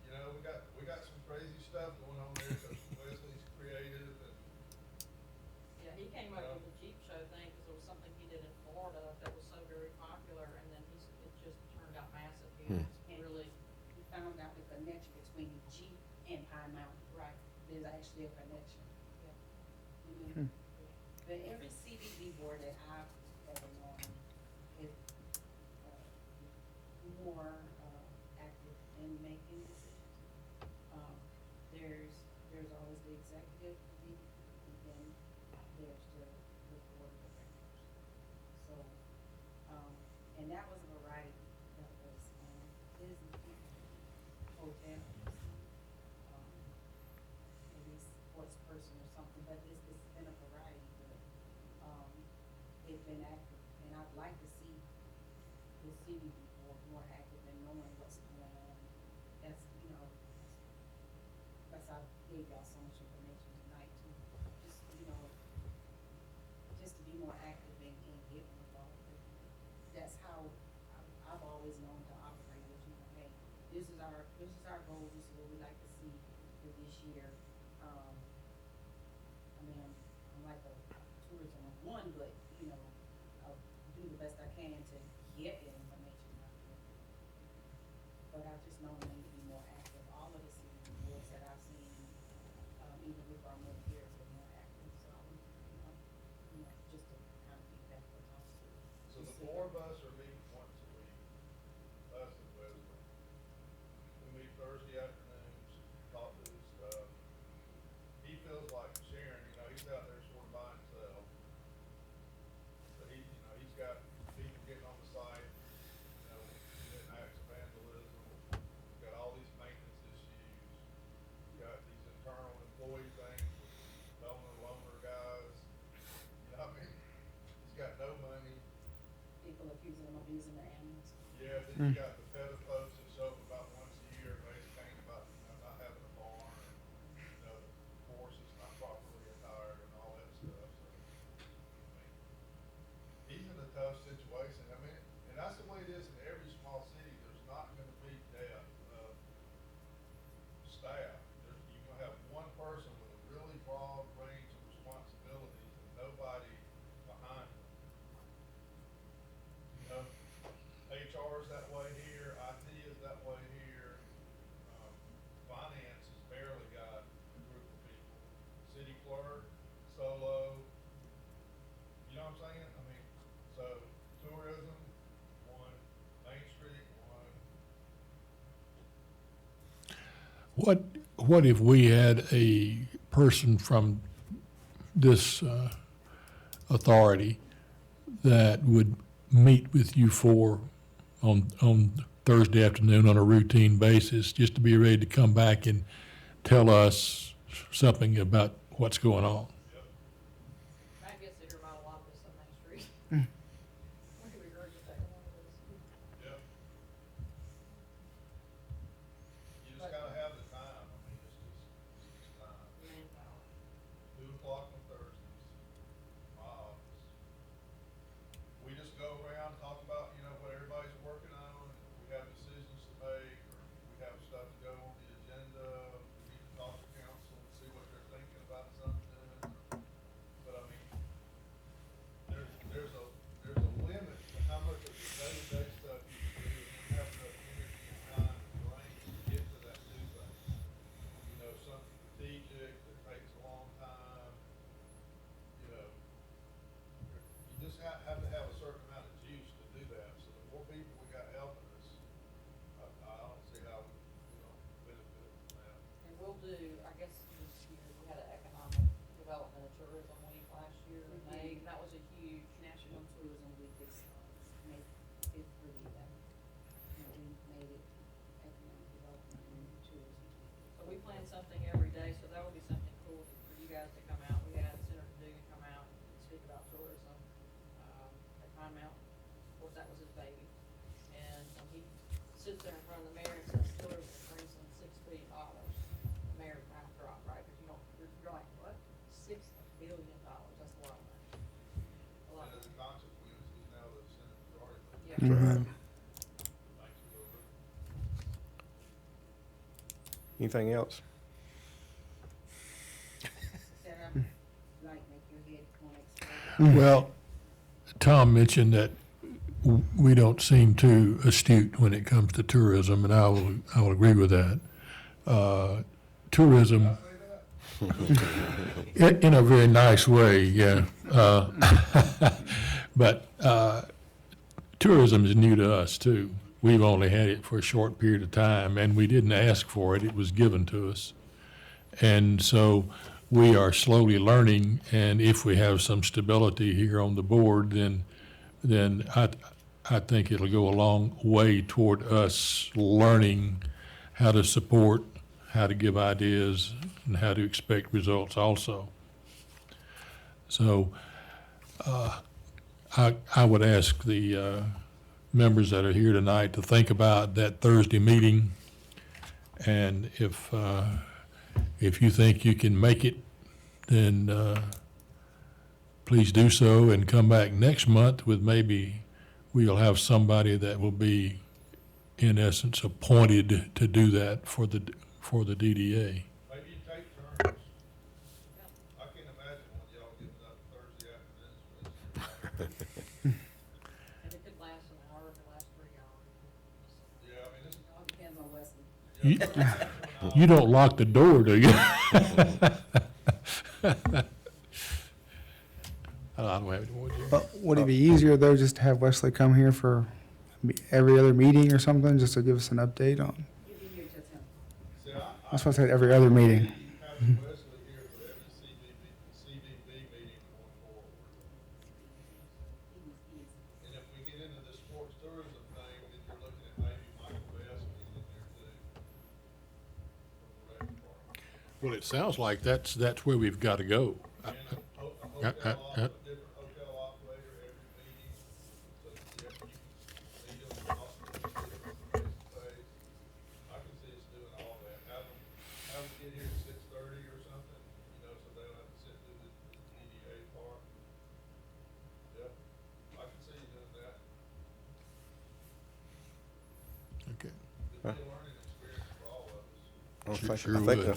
You know, we got some crazy stuff going on there, because Wesley's creative and, Yeah, he came up with the Jeep show thing because it was something he did in Florida that was so very popular, and then it just turned out massive here. It's really, We found out the connection between Jeep and Pine Mountain. right, There's actually a connection. yeah. Mhm. But every CBD board that I've ever known is more active in making decisions. There's always the executive committee, and then there's the board of directors. So, and that was a variety. That was business people, hotels, maybe sports person or something, but it's been a variety, but, they've been active, and I'd like to see the city more active and knowing what's going on. That's, you know, that's, I gave y'all so much information tonight too, just, you know, just to be more active and get involved. That's how I've always known to operate, is, you know, hey, this is our goal, this is what we like to see for this year. I mean, I'm like a tourism of one, but, you know, I'll do the best I can to get the information out there. But I've just known them to be more active. All of the city boards that I've seen, even with our more peers, are more active, so, you know, just to kind of feedback what y'all see. so the four of us are meeting once a week, us and Wesley. We meet Thursday afternoons, talk to his stuff. He feels like Sharon, you know, he's out there sort of by himself. But he, you know, he's got people getting on the site, you know, doing acts of vandalism. He's got all these maintenance issues. He's got these internal employee things with loaner guys. You know what I mean? He's got no money. People accusing them of abusing their animals. Yeah, then you got the PETA folks that show up about once a year, basically about, you know, not having a barn, and, you know, the horse is not properly attired and all that stuff, so. I mean, he's in a tough situation, I mean, and that's the way it is in every small city, there's not gonna be depth of staff. You're gonna have one person with a really broad range of responsibilities and nobody behind them. You know, HR is that way here, IT is that way here, finance has barely got a group of people. City clerk, solo, you know what I'm saying? I mean, so tourism, one, Main Street, one. What if we had a person from this authority that would meet with you four on Thursday afternoon on a routine basis, just to be ready to come back and tell us something about what's going on. I guess they're about a lot of this on Main Street. Maybe we regurgitate a lot of this. Yep. You just gotta have the time, I mean, it's time. Manpower. 2 o'clock on Thursdays, my office. We just go around, talk about, you know, what everybody's working on, we have decisions to make, or we have stuff to go on the agenda, we need to talk to council and see what they're thinking about something. But I mean, there's a limit to how much of the day-to-day stuff you can do, and you have enough energy and time and brain to get to that new thing. You know, something strategic that takes a long time, you know, you just have to have a certain amount of juice to do that. So the more people we got helping us, I don't see how we, benefit from that. And we'll do, I guess this year, we had an economic development and tourism week last year, and that was a huge. National Tourism Week is, it's pretty, we made it economic development and tourism. So we plan something every day, so that would be something cool for you guys to come out. We had Senator Dugan come out and speak about tourism, at Pine Mountain. Of course, that was his baby. And when he sits there in front of the mayor and says tourism brings in $6 billion, the mayor kind of dropped, right? Because you're like, what? $6 billion, that's a lot of money. A lot And of as a money. consequence, he's now the Senate Majority Leader. Yeah. Mhm. Thanks, Wilbur. Anything else? Sarah, like, make your head wanna explode. Well, Tom mentioned that we don't seem too astute when it comes to tourism, and I will agree with that. Tourism, in a very nice way, yeah. But tourism is new to us too. We've only had it for a short period of time, and we didn't ask for it. It was given to us. And so we are slowly learning, and if we have some stability here on the board, then I think it'll go a long way toward us learning how to support, how to give ideas, and how to expect results also. So I would ask the members that are here tonight to think about that Thursday meeting, and if you think you can make it, then please do so, and come back next month with maybe we'll have somebody that will be, in essence, appointed to do that for the DDA. Maybe you take turns. I can't imagine one of y'all getting up Thursday afternoons. And it could last an hour, it could last 3 hours. Yeah, I mean, this, It all depends on Wesley. You don't lock the door, do you? I don't have any more. Jerry. But would it be easier though, just to have Wesley come here for every other meeting or something, just to give us an update on? You'll be here till 10. see, That's what I said, every other meeting. having Wesley here for every CVB meeting going forward. And if we get into the sports tourism thing, then you're looking at maybe Michael Bass being in there too. From the rec department. Well, it sounds like that's where we've got to go. And a different hotel operator every meeting, so that you can see them, talk to them, see them face to face. I can see us doing all that, have them get here at 6:30 or something, so they don't have to sit through the DDA part. Yep, I can see you doing that. Okay. It'd be a learning experience for all of us. I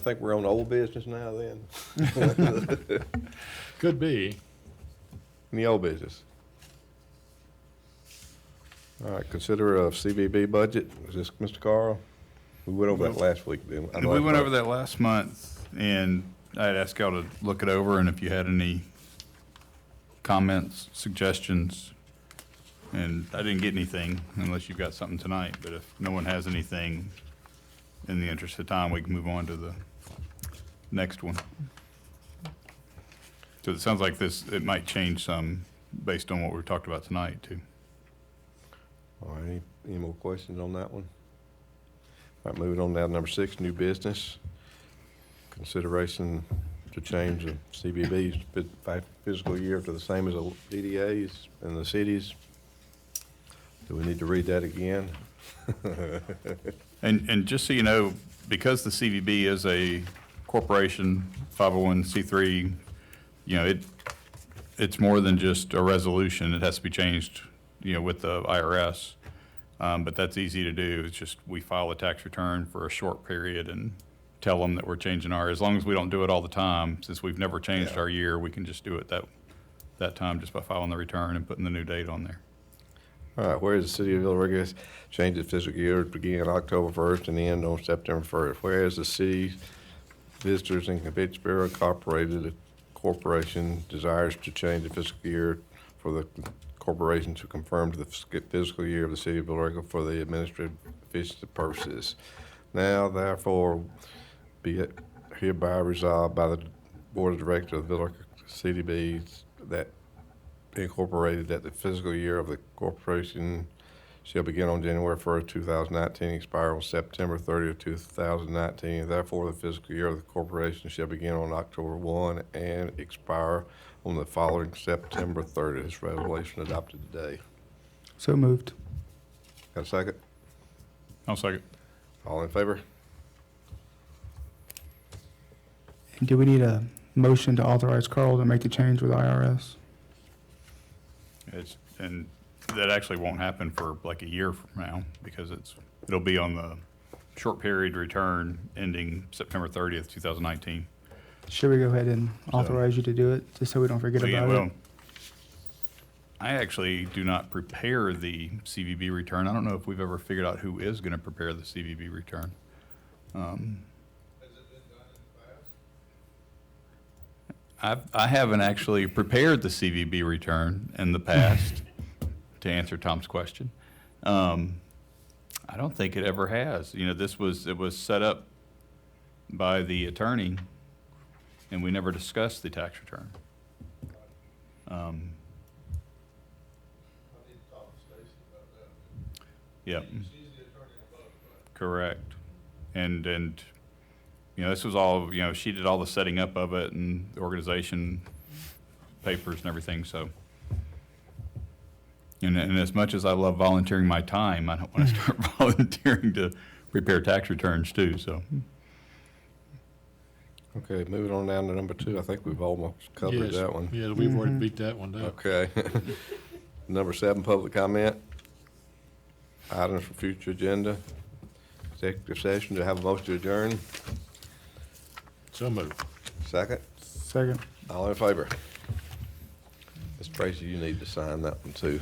think we're on old business now then. Could be. Any old business? All right, consider a CVB budget. Is this Mr. Carl? We went over that last week, didn't we? We went over that last month, and I'd asked y'all to look it over, and if you had any comments, suggestions, and I didn't get anything unless you've got something tonight, but if no one has anything, in the interest of time, we can move on to the next one. So it sounds like it might change some based on what we've talked about tonight too. All right, any more questions on that one? All right, moving on now to number 6, new business. Consideration to change the CBB's fiscal year to the same as the DDA's in the cities. Do we need to read that again? And just so you know, because the CVB is a corporation, 501c3, it's more than just a resolution. It has to be changed, with the IRS. But that's easy to do. It's just we file a tax return for a short period and tell them that we're changing as long as we don't do it all the time, since we've never changed Yeah. our year, we can just do it that time just by filing the return and putting the new date on there. All right, whereas the city of Villa change its fiscal year to begin October 1st and end on September 1st. Whereas the city Visitors and Convention Bureau Incorporated, a corporation, desires to change the fiscal year for the corporation to conform to the fiscal year of the city of Villa for the administrative efficiency purposes. Now therefore be it hereby resolved by the Board of Directors of the Villa CDB that Incorporated that the fiscal year of the corporation shall begin on January 1st, 2019, expire on September 30th, 2019. Therefore, the fiscal year of the corporation shall begin on October 1 and expire on the following September 30th. This resolution adopted today. So moved. Got a second? I'll second. All in favor? And do we need a motion to authorize Carl to make the change with IRS? And that actually won't happen for like a year from now because it'll be on the short period return ending September 30th, 2019. Should we go ahead and authorize you to do it, just so we don't forget about it? I actually do not prepare the CVB return. I don't know if we've ever figured out who is going to prepare the CVB return. I haven't actually prepared the CVB return in the past, to answer Tom's question. I don't think it ever has. It was set up by the attorney, and we never discussed the tax return. Yep. Correct. And this was all, she did all the setting up of it and the organization papers and everything, so. And as much as I love volunteering my time, I don't want to start volunteering to prepare tax returns too, so. Okay, moving on down to number 2. I think we've almost covered Yes. that one. Yeah, we've already beat that one down. Okay. Number 7, public comment. Items for future agenda. Executive session, to have a motion to adjourn. So moved. Second. Second. All in favor? Ms. Tracy, you need to sign that one too.